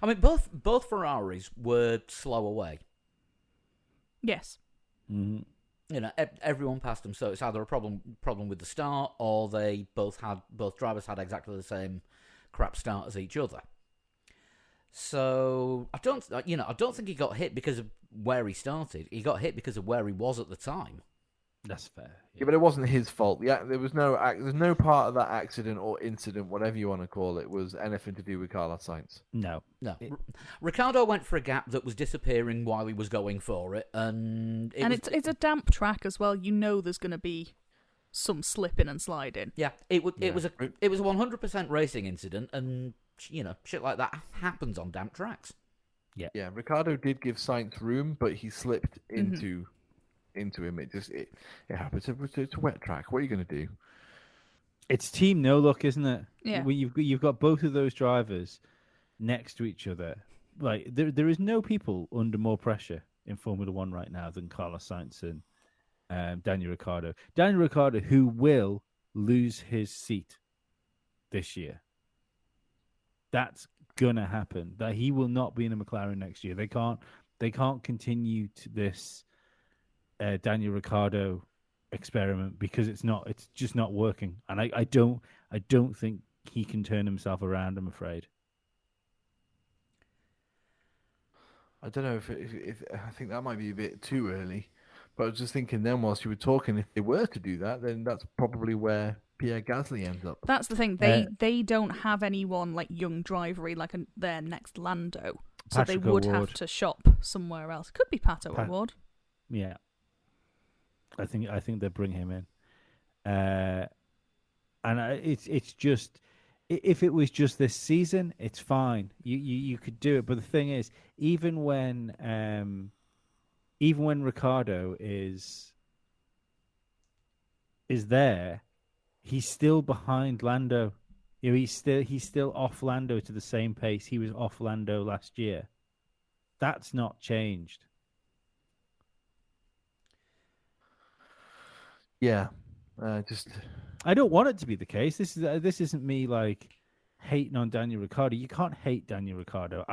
I mean, both Ferraris were slow away. Yes. Mm-hmm. Everyone passed them, so it's either a problem with the start, or both drivers had exactly the same crap start as each other. So I don't think he got hit because of where he started. He got hit because of where he was at the time. That's fair. Yeah, but it wasn't his fault. Yeah, there's no part of that accident or incident, whatever you want to call it, was anything to do with Carlos Sainz. No. Ricciardo went for a gap that was disappearing while he was going for it, and it's a damp track as well. You know there's going to be some slipping and sliding. Yeah, it was a 100% racing incident, and shit like that happens on damp tracks. Yeah. Ricciardo did give Sainz room, but he slipped into him. It happens. It's a wet track. What are you going to do? It's team no luck, isn't it? Yeah. When you've got both of those drivers next to each other, like there is no people under more pressure in Formula One right now than Carlos Sainz and Daniel Ricciardo. Daniel Ricciardo, who will lose his seat this year. That's gonna happen. That he will not be in a McLaren next year. They can't continue to this Daniel Ricciardo experiment because it's just not working. And I don't think he can turn himself around, I'm afraid. I don't know if I think that might be a bit too early, but I was just thinking then whilst you were talking, if they were to do that, then that's probably where Pierre Gasly ends up. That's the thing. They don't have anyone like young drivery like their next Lando, so Patrick they would O'Ward. have to shop somewhere else. Could be Pato O'Ward. Yeah, I think they bring him in, and it's just if it was just this season, it's fine. You could do it, but the thing is, even when Ricciardo is there, he's still behind Lando. You know, he's still off Lando to the same pace he was off Lando last year. That's not changed. Yeah, I don't want it to be the case. This isn't me like hating on Daniel Ricciardo. You can't hate Daniel Ricciardo.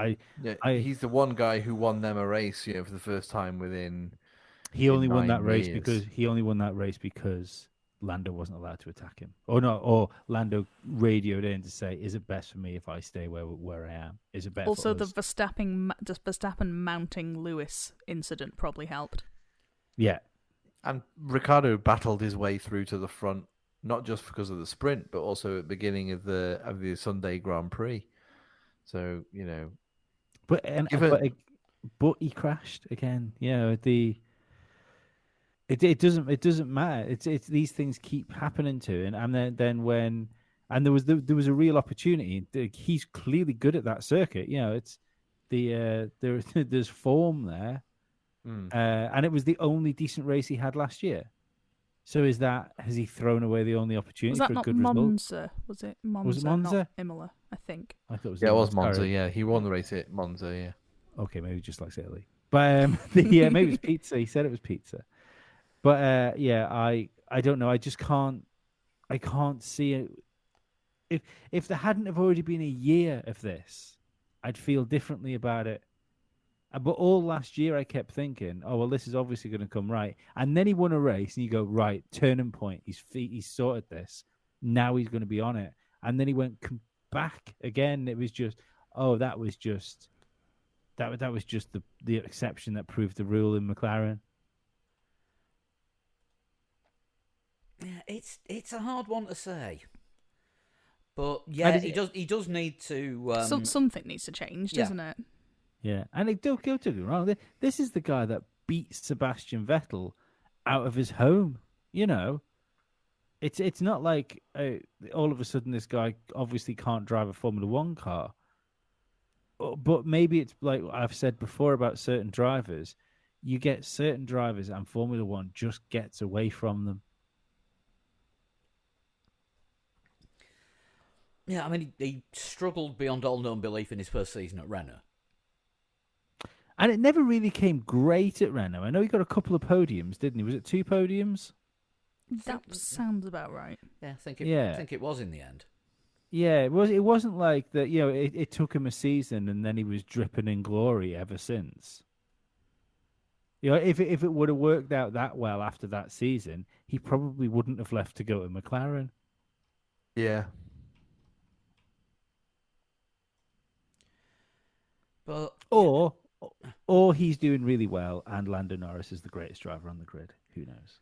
he's the one guy who won them a race, for the first time within. He only won 9 that race years. because Lando wasn't allowed to attack him, or Lando radioed in to say, "Is it best for me if I stay where I am? Is it better?" Also, for the us?" Verstappen mounting Lewis incident probably helped. Yeah, And Ricardo battled his way through to the front, not just because of the sprint, but also at the beginning of the Sunday Grand Prix. So but Given- but he crashed again. It doesn't matter. It's these things keep happening to him, and then when there was a real opportunity. He's clearly good at that circuit. It's there's form there, and it was the only decent race he had last year. So has he thrown away the only opportunity Was that for a not good result? Monza? Was it Monza? Was it Monza? Not Imola, I think. I thought it was it was Monza. Monza. Yeah, he won the race at Monza. Yeah. Okay, maybe just likes Italy. But maybe it was pizza. He said it was pizza. But I don't know. I just can't. I can't see it. If there hadn't have already been a year of this, I'd feel differently about it. But all last year, I kept thinking, "Oh well, this is obviously going to come right." And then he won a race, and you go, "Right, turning point. He's sorted this. Now he's going to be on it." And then he went back again. It was just, that was just the exception that proved the rule in McLaren. Yeah, it's a hard one to say, but yeah, he does need to. Something needs to change, doesn't it? Yeah, and don't get me wrong. This is the guy that beat Sebastian Vettel out of his home. It's not like all of a sudden this guy obviously can't drive a Formula One car. But maybe it's like I've said before about certain drivers. You get certain drivers, and Formula One just gets away from them. Yeah, I mean, he struggled beyond all known belief in his first season at Renault. And it never really came great at Renault. I know he got a couple of podiums, didn't he? Was it 2 podiums? That sounds about right. Yeah, I think it was in the end. Yeah, it was. It wasn't like that. It took him a season, and then he was dripping in glory ever since. If it would have worked out that well after that season, he probably wouldn't have left to go to McLaren. Yeah. But or he's doing really well, and Lando Norris is the greatest driver on the grid. Who knows?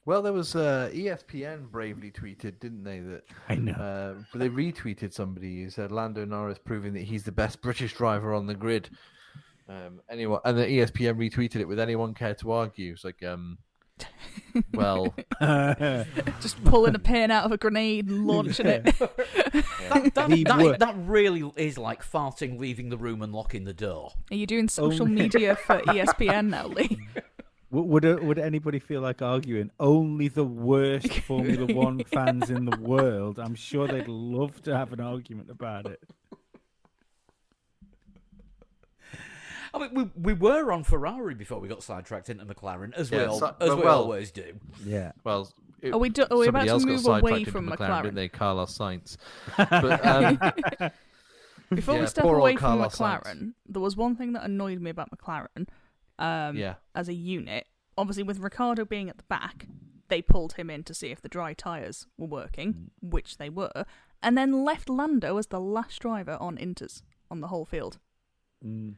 Well, there was ESPN bravely tweeted, didn't they? That I know. But they retweeted somebody who said Lando Norris proving that he's the best British driver on the grid. Anyone, and the ESPN retweeted it with anyone care to argue. It's like, well, Just pulling a pin out of a grenade and launching it. that really is like farting, leaving the room and locking the door. Are you doing social media for ESPN now, Lee? Would anybody feel like arguing? Only the worst Formula One fans in the world. I'm sure they'd love to have an argument about it. I mean, we were on Ferrari before we got sidetracked into McLaren, as we always do. Yeah. Well, Are we about somebody to else got move sidetracked away into from McLaren, McLaren? didn't they? Carlos Sainz. But, Before Yeah, we step poor old away from Carlos Sainz. McLaren, there was one thing that annoyed me about McLaren yeah. as a unit. Obviously, with Ricciardo being at the back, they pulled him in to see if the dry tyres were working, which they were, and then left Lando as the last driver on Inters on the whole field. Mm.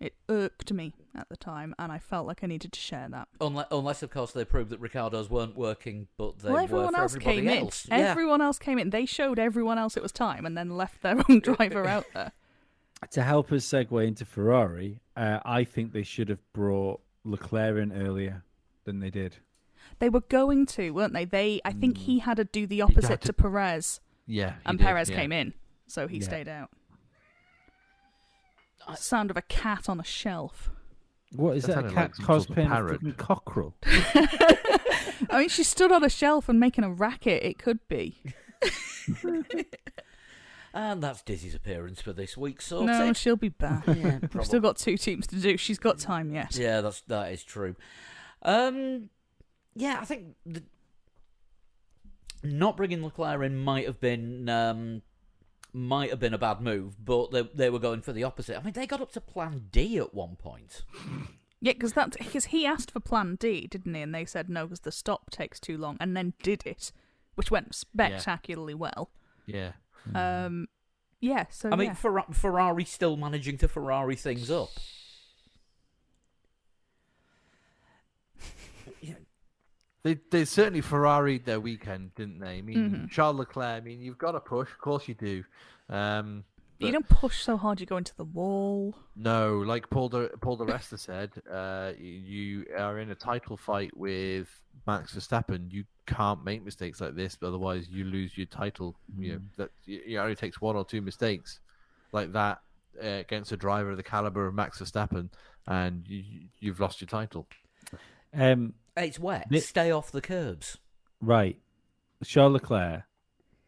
It irked me at the time, and I felt like I needed to share that. Unless, of course, they proved that Ricardo's weren't working, but they Well, were everyone for else everybody came else. in. Yeah. Everyone else came in. They showed everyone else it was time, and then left their own driver out there. To help us segue into Ferrari, I think they should have brought Leclerc in earlier than they did. They were going to, weren't they? I think he had to do the opposite to Perez, Yeah. and he did, Perez yeah. came in, so he Yeah. stayed out. Sound of a cat on a shelf. What is That that? A sounded cat like some sort of cosplaying a parrot. freaking cockerel? I mean, she stood on a shelf and making a racket. It could be. And that's Dizzy's appearance for this week sorted. No, she'll be back. Yeah, We've probably. still got 2 teams to do. She's got time yet. Yeah, that is true. Yeah, I think not bringing Leclerc in might have been a bad move, but they were going for the opposite. I mean, they got up to Plan D at one point. Yeah, because he asked for Plan D, didn't he? And they said no because the stop takes too long, and then did it, which went spectacularly well. Yeah. Yeah, so I mean, yeah. Ferrari still managing to Ferrari things up. They certainly Ferrari'd their weekend, didn't they? I mean, Charles Leclerc, I mean, you've got to push. Of course you do. You don't push so hard you go into the wall. No, like Paul de Resta said, you are in a title fight with Max Verstappen. You can't make mistakes like this, otherwise you lose your title. You know that it only takes 1 or 2 mistakes like that against a driver of the caliber of Max Verstappen, and you've lost your title. It's wet. Nick- Stay off the curbs. Right. Charles Leclerc,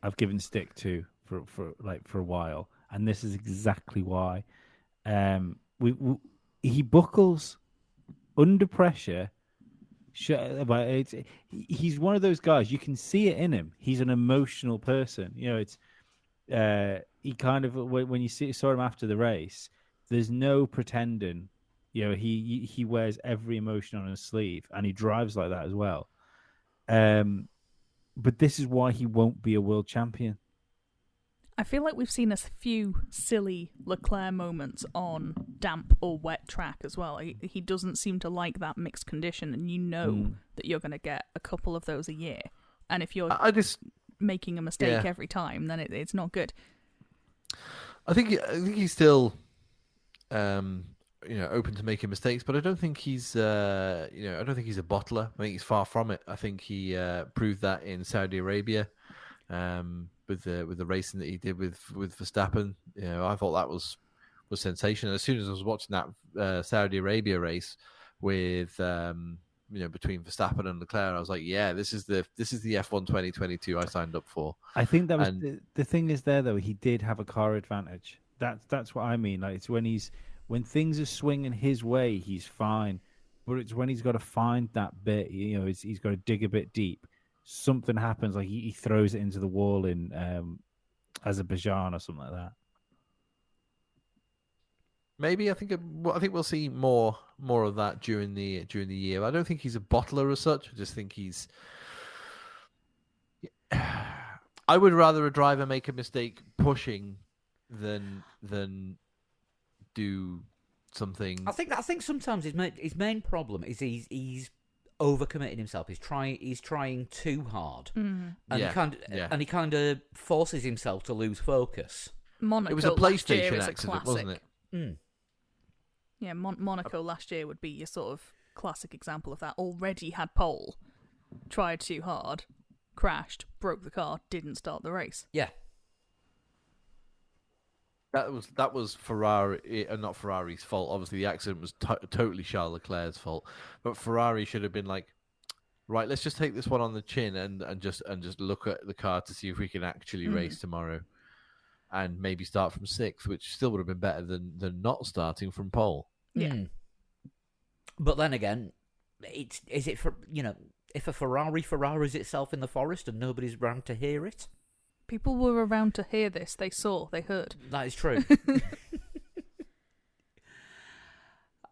I've given stick to for a while, and this is exactly why. He buckles under pressure. He's one of those guys. You can see it in him. He's an emotional person. You know, it's he kind of when you saw him after the race. There's no pretending. You know, he wears every emotion on his sleeve, and he drives like that as well. But this is why he won't be a world champion. I feel like we've seen a few silly Leclerc moments on damp or wet track as well. He doesn't seem to like that mixed condition, and you know that you're going to get a couple of those a year. And if you're making a mistake every time, then it's not good. I think he's still, open to making mistakes, but I don't think he's, I don't think he's a bottler. I think he's far from it. I think he proved that in Saudi Arabia, with the racing that he did with Verstappen. You know, I thought that was sensational. As soon as I was watching that Saudi Arabia race with, between Verstappen and Leclerc, I was like, yeah, this is the F1 2022 I signed up for. I think that was the thing is there though. He did have a car advantage. That's what I mean. Like it's when things are swinging his way, he's fine. But it's when he's got to find that bit. You know, he's got to dig a bit deep. Something happens, like he throws it into the wall in Azerbaijan or something like that. Maybe I think we'll see more of that during the year. I don't think he's a bottler as such. I just think he's. I would rather a driver make a mistake pushing than do something. I think sometimes his main problem is he's overcommitting himself. He's trying too hard, and he kind of forces himself to lose focus. Monaco it was a PlayStation accident, wasn't it? Mm. Yeah, Monaco last year would be your sort of classic example of that. Already had pole, tried too hard, crashed, broke the car, didn't start the race. Yeah. that was Ferrari, not Ferrari's fault. Obviously, the accident was totally Charles Leclerc's fault. But Ferrari should have been like, right, let's just take this one on the chin and just look at the car to see if we can actually race tomorrow, and maybe start from sixth, which still would have been better than not starting from pole. Yeah. But then again, is it for if a Ferrari Ferraris itself in the forest and nobody's around to hear it? People were around to hear this. They saw. They heard. That is true.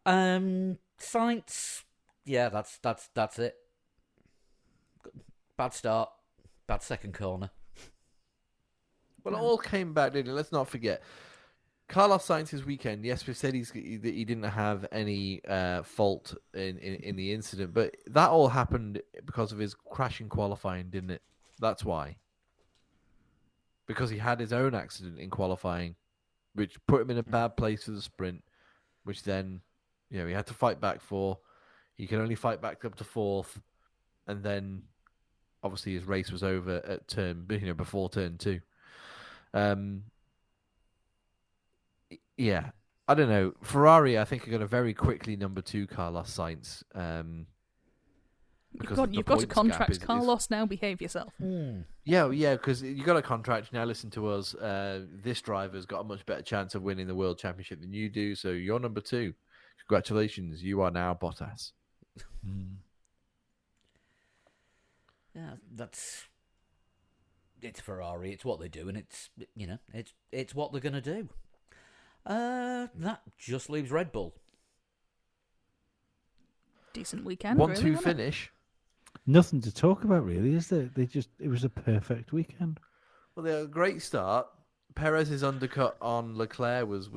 Sainz, yeah, that's it. Bad start, bad second corner. Well, it all came back, didn't it? Let's not forget. Carlos Sainz's weekend, yes, we said that he didn't have any fault in the incident, but that all happened because of his crash in qualifying, didn't it? That's why. Because he had his own accident in qualifying, which put him in a bad place for the sprint, which then, he had to fight back for. He could only fight back up to fourth, and then obviously his race was over at before turn 2. Yeah, I don't know. Ferrari, I think, are going to very quickly number 2 Carlos Sainz. You've got a contract, Carlos. Now behave yourself. Yeah, because you got a contract. Now listen to us. This driver's got a much better chance of winning the World Championship than you do, so you're number 2. Congratulations, you are now Bottas. Yeah, it's Ferrari. It's what they do, and it's what they're going to do. That just leaves Red Bull. Decent weekend. 1-2 finish. Nothing to talk about, really, is there? It was a perfect weekend. Well, they had a great start. Perez's undercut on Leclerc was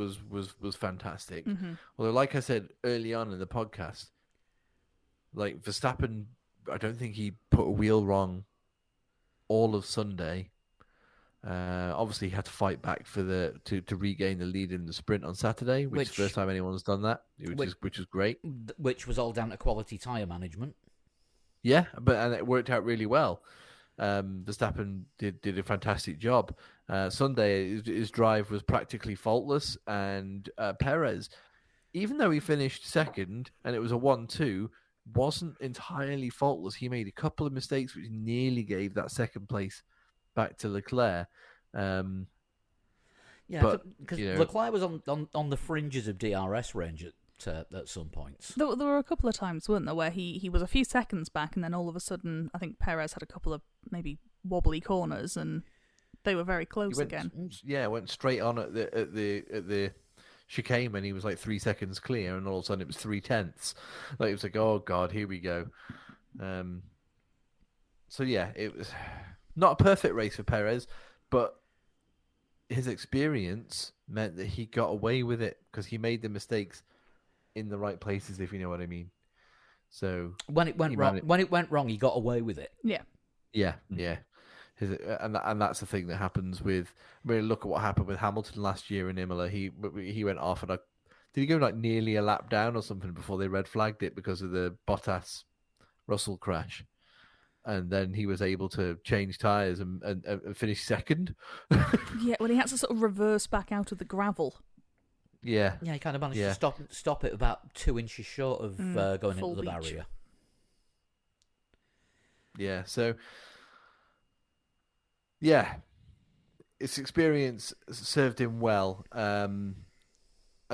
fantastic. Although, like I said early on in the podcast, like Verstappen, I don't think he put a wheel wrong all of Sunday. Obviously, he had to fight back to regain the lead in the sprint on Saturday, which is the first time anyone's done that, which is great. Which was all down to quality tyre management. Yeah, and it worked out really well. Verstappen did a fantastic job. Sunday, his drive was practically faultless, and Perez, even though he finished second and it was a 1-2, wasn't entirely faultless. He made a couple of mistakes which nearly gave that second place back to Leclerc. Because Leclerc was on the fringes of DRS range at some points. There were a couple of times, weren't there, where he was a few seconds back, and then all of a sudden, I think Perez had a couple of maybe wobbly corners, and they were very close again. Yeah, went straight on at the chicane when he was like 3 seconds clear, and all of a sudden it was 3/10. Like, it was like, oh god, here we go. So yeah, it was not a perfect race for Perez, but his experience meant that he got away with it because he made the mistakes in the right places, if you know what I mean. So when it went wrong, he got away with it. Yeah. And that's the thing that happens with. I mean, look at what happened with Hamilton last year in Imola. He went off and did he go like nearly a lap down or something before they red flagged it because of the Bottas Russell crash, and then he was able to change tyres and finish second. Yeah, well, he had to sort of reverse back out of the gravel. Yeah, he kind of managed to stop it about 2 inches short of going into the barrier. Yeah, so yeah, its experience served him well. I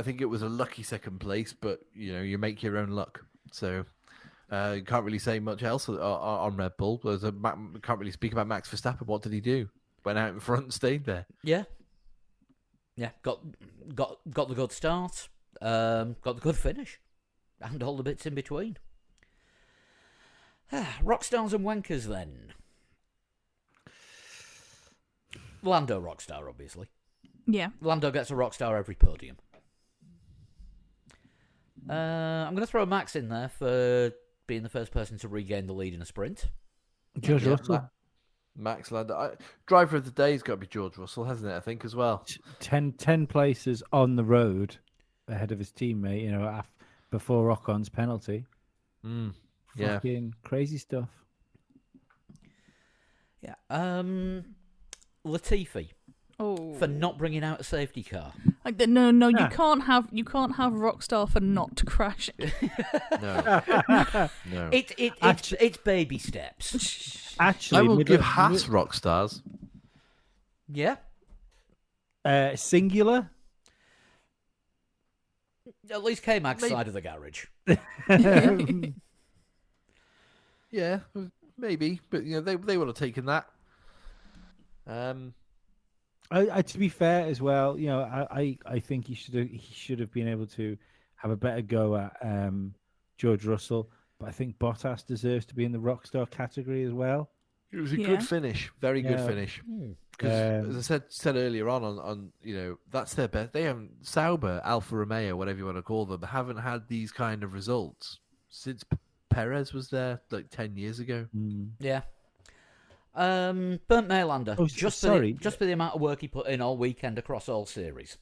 think it was a lucky second place, but you make your own luck. So you can't really say much else on Red Bull. Can't really speak about Max Verstappen. What did he do? Went out in front and stayed there. Yeah. Got the good start, got the good finish, and all the bits in between. Rockstars and wankers then. Lando Rockstar, obviously. Yeah. Lando gets a Rockstar every podium. I'm going to throw Max in there for being the first person to regain the lead in a sprint. George Russell. Max Lando. Driver of the day's got to be George Russell, hasn't it? I think as well. 10 places on the road ahead of his teammate, before Ocon's penalty. Yeah. Fucking crazy stuff. Yeah. Latifi. Oh, for not bringing out a safety car. No, Ah. you can't have Rockstar for not crashing. No, no. It's baby steps. Actually, I will give Haas rock stars. Yeah. Singular. At least K-Mag's side of the garage. Yeah, maybe, but they would have taken that. To be fair as well, I think he should have been able to have a better go at George Russell, but I think Bottas deserves to be in the Rockstar category as well. It was a Yeah. good finish, very good Yeah. finish. Because as I said earlier on that's their best. They haven't Sauber, Alfa Romeo, whatever you want to call them, haven't had these kind of results since Perez was there like 10 years ago. Yeah. Bernd Maylander. Oh, just sorry. just for the amount of work he put in all weekend across all series.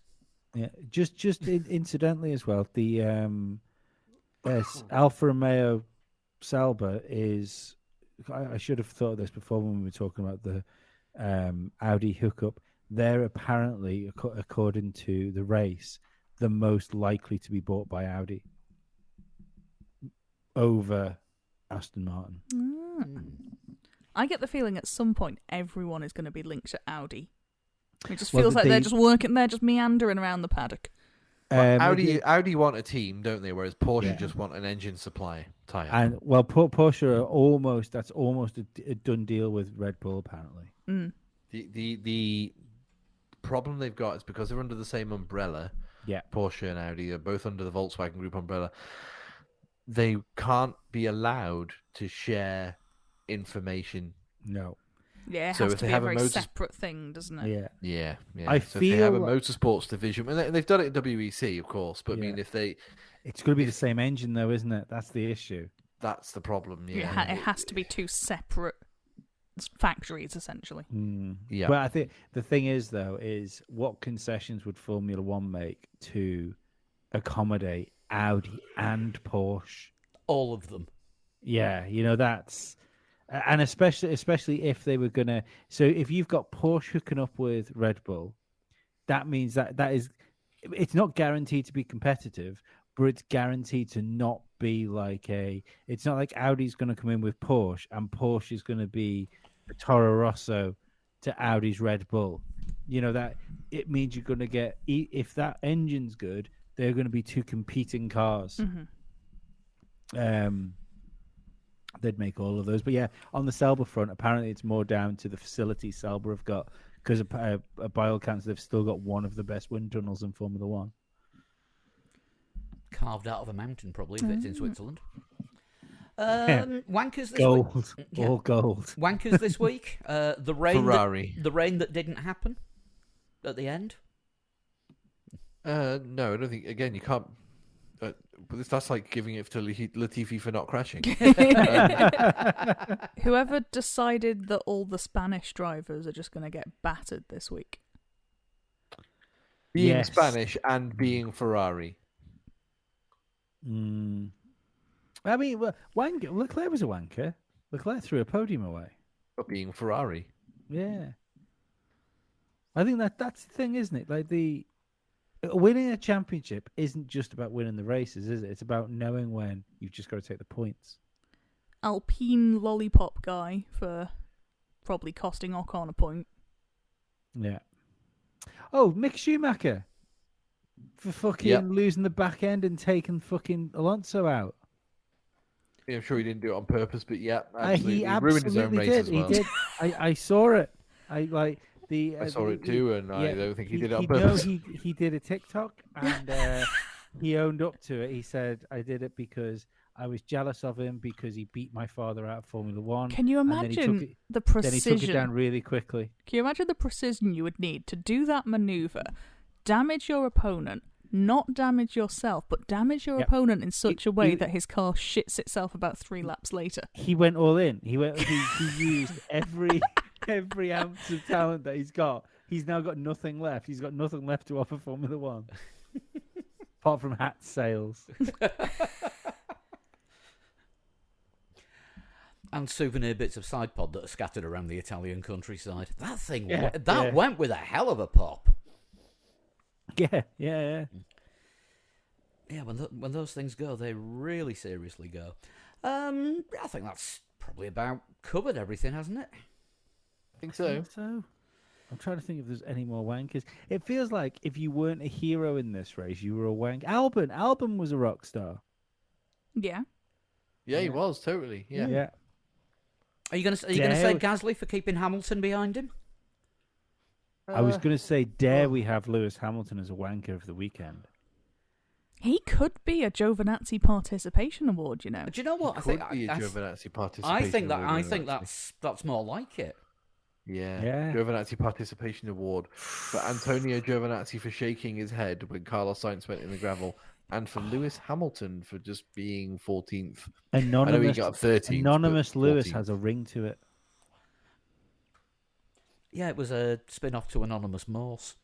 Yeah, just incidentally as well, the Alfa Romeo Sauber is. I should have thought of this before when we were talking about the Audi hookup. They're apparently, according to the race, the most likely to be bought by Audi over Aston Martin. I get the feeling at some point everyone is going to be linked to Audi. It just Well, feels like they- they're just working, they're just meandering around the paddock. Audi want a team, don't they? Whereas Porsche Yeah. just want an engine supply tie-up. And well, Porsche are that's almost a done deal with Red Bull apparently. The problem they've got is because they're under the same umbrella. Yeah. Porsche and Audi are both under the Volkswagen Group umbrella. They can't be allowed to share information. No. Yeah, it So has if to they be a have a very motor- separate thing, doesn't it? Yeah. Yeah, yeah. I So if they have a feel- motorsports division, and they've done it in WEC, of course. But I mean, Yeah. if they, It's going to be the same engine though, isn't it? That's the issue. that's the problem. It, Yeah, it has to be two separate factories, essentially. Yeah. But I think the thing is, though, is what concessions would Formula One make to accommodate Audi and Porsche? All of them. Yeah, that's, and especially if they were gonna. So if you've got Porsche hooking up with Red Bull, that means that is, it's not guaranteed to be competitive, but it's guaranteed to not be like it's not like Audi's going to come in with Porsche and Porsche is going to be a Toro Rosso to Audi's Red Bull. That it means you're going to get, if that engine's good, they're going to be two competing cars. They'd make all of those. But yeah, on the Sauber front, apparently it's more down to the facility Sauber have got, because by all accounts they've still got one of the best wind tunnels in Formula One. Carved out of a mountain, probably, if it's in Switzerland. Wankers this week. Gold, Yeah. all gold. Wankers this week. The rain. Ferrari. The rain that didn't happen at the end. No, I don't think. Again, you can't. That's like giving it to Latifi for not crashing. Whoever decided that all the Spanish drivers are just going to get battered this week. Being Yes. Spanish and being Ferrari. I mean, Leclerc was a wanker. Leclerc threw a podium away. But being Ferrari. Yeah, I think that's the thing, isn't it? Like winning a championship isn't just about winning the races, is it? It's about knowing when you've just got to take the points. Alpine lollipop guy for probably costing Ocon a point. Yeah. Oh, Mick Schumacher for fucking Yep. losing the back end and taking fucking Alonso out. Yeah, I'm sure he didn't do it on purpose, but yeah, He absolutely. He ruined his own absolutely race did. as well. He did. I saw it. I saw it too, and I don't think he did it on No, purpose. he did a TikTok and he owned up to it. He said, "I did it because I was jealous of him because he beat my father out of Formula One." Can you and then he took imagine it- the Then he took it precision? down really quickly. Can you imagine the precision you would need to do that maneuver, damage your opponent, not damage yourself, but damage your Yep. opponent in such a way he- that his car shits itself about 3 laps later? He went all in. He used every ounce of talent that he's got. He's now got nothing left. He's got nothing left to offer Formula One, apart from hat sales. And souvenir bits of side pod that are scattered around the Italian countryside. That thing, Yeah, that went with a hell of a pop. Yeah. Yeah, when those things go, they really seriously go. I think that's probably about covered everything, hasn't it? I think so. So, I'm trying to think if there's any more wankers. It feels like if you weren't a hero in this race, you were a wank. Albon was a rock star. Yeah. Yeah, he was totally. Yeah. Are you going to say Gasly for keeping Hamilton behind him? I was going to say, dare we have Lewis Hamilton as a wanker of the weekend? He could be a Giovinazzi Participation Award, you know. Do you know what? Could be a Giovinazzi Participation I think Award, that's more like it. Yeah. Giovinazzi Participation Award for Antonio Giovinazzi for shaking his head when Carlos Sainz went in the gravel, and for Lewis Hamilton for just being 14th. Anonymous, I know he got 13th. Anonymous Lewis 14th. has a ring to it. Yeah, it was a spin-off to Anonymous Morse.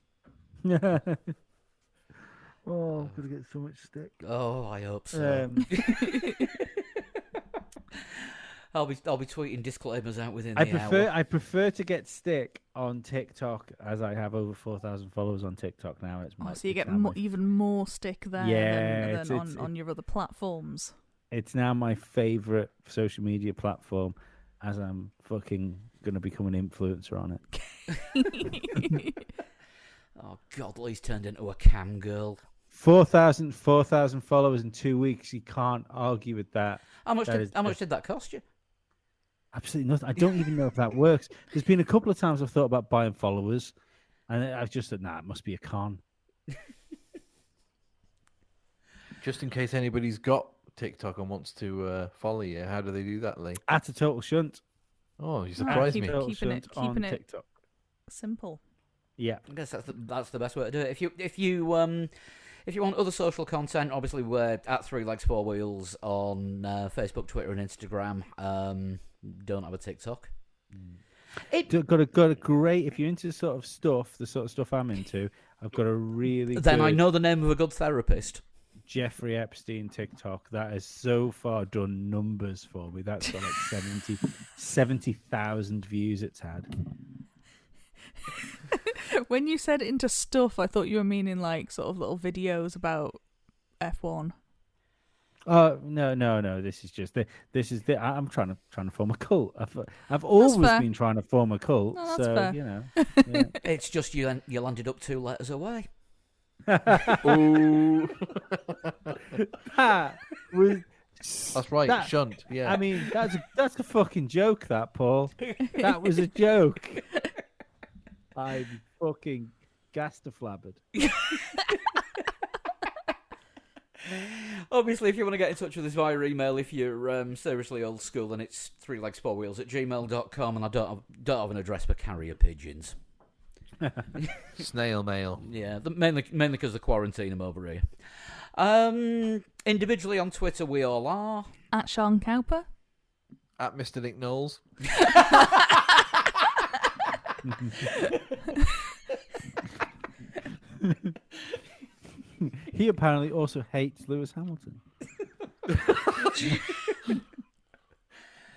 Oh, I'm going to get so much stick. Oh, I hope so. I'll be tweeting disclaimers out within the hour. I prefer to get stick on TikTok, as I have over 4,000 followers on TikTok now. So you get even more stick there than on your other platforms. It's now my favorite social media platform, as I'm fucking going to become an influencer on it. Oh God, Lee's turned into a cam girl. 4,000 followers in 2 weeks. You can't argue with that. How much did that cost you? Absolutely nothing. I don't even know if that works. There's been a couple of times I've thought about buying followers, and I've just said, it must be a con. Just in case anybody's got TikTok and wants to follow you, how do they do that, Lee? At a total shunt. Oh, you surprised me. Keeping it TikTok. Simple. Yeah, I guess that's the best way to do it. If you want other social content, obviously we're at 3 Legs 4 Wheels on Facebook, Twitter, and Instagram. Don't have a TikTok. Got a great. If you're into the sort of stuff I'm into, I've got a really. Then good I know the name of a good therapist. Jeffrey Epstein TikTok that has so far done numbers for me. That's got like 70,000 views it's had. When you said into stuff, I thought you were meaning like sort of little videos about F1. Oh no! This is I'm trying to form a cult. I've always been trying to form a cult. No, so fair. you know, It's just you landed up 2 letters away. Ooh. That was. That's right, shunt. Yeah. I mean, that's a fucking joke, that Paul. That was a joke. I'm fucking gaster-flabbered. Obviously, if you want to get in touch with us via email, if you're seriously old school, then it's 3legs4wheels@gmail.com, and I don't have an address for carrier pigeons. Snail mail. Yeah, mainly because of the quarantine I'm over here. Individually on Twitter, we all are At Sean Cowper. At Mr. Nick Knowles. He apparently also hates Lewis Hamilton.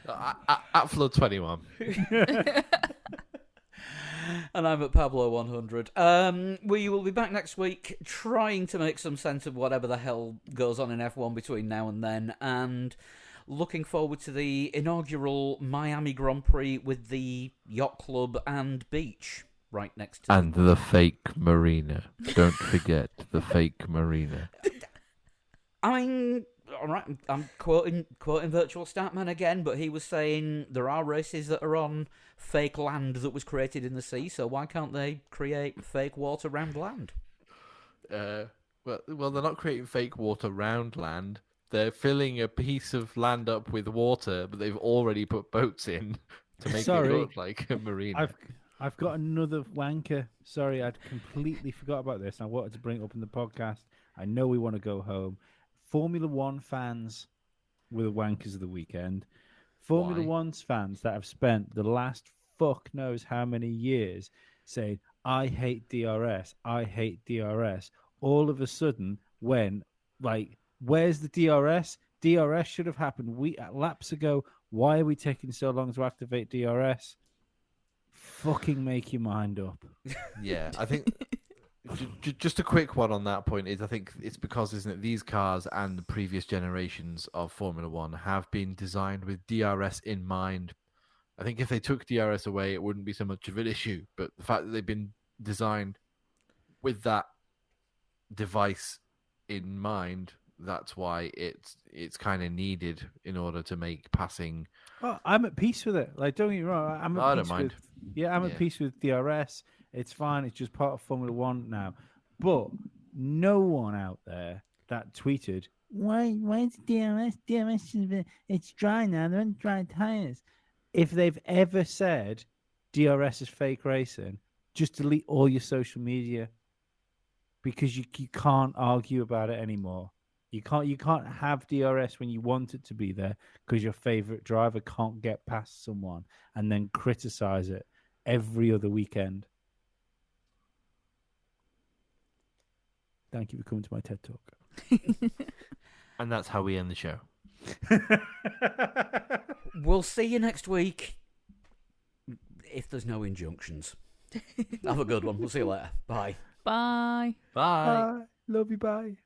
At Flood 21. And I'm at Pablo100. We will be back next week trying to make some sense of whatever the hell goes on in F1 between now and then, and looking forward to the inaugural Miami Grand Prix with the yacht club and beach right next to And the fake marina. Don't forget the fake marina. I mean, all right, I'm quoting Virtual Startman again, but he was saying there are races that are on fake land that was created in the sea, so why can't they create fake water round land? Well, they're not creating fake water round land. They're filling a piece of land up with water, but they've already put boats in to make it look like a marina. I've got another wanker. Sorry, I'd completely forgot about this. I wanted to bring it up in the podcast. I know we want to go home. Formula One fans were the wankers of the weekend. Formula One's fans that have spent the last fuck knows how many years saying, I hate DRS, I hate DRS. All of a sudden, when, like, where's the DRS? DRS should have happened laps ago. Why are we taking so long to activate DRS? Fucking make your mind up. Yeah, I think just a quick one on that point is I think it's because, isn't it, these cars and the previous generations of Formula One have been designed with DRS in mind. I think if they took DRS away, it wouldn't be so much of an issue. But the fact that they've been designed with that device in mind, that's why it's kind of needed in order to make passing. Oh, I'm at peace with it. Like, don't get me wrong. I'm at I peace don't mind. I'm at peace with DRS. It's fine. It's just part of Formula One now. But no one out there that tweeted, why is DRS? DRS it's dry now. They're on dry tires. If they've ever said DRS is fake racing, just delete all your social media, because you can't argue about it anymore. You can't have DRS when you want it to be there because your favorite driver can't get past someone and then criticize it every other weekend. Thank you for coming to my TED Talk. And that's how we end the show. We'll see you next week if there's no injunctions. Have a good one. We'll see you later. Bye. Bye. Bye. Bye. Love you. Bye.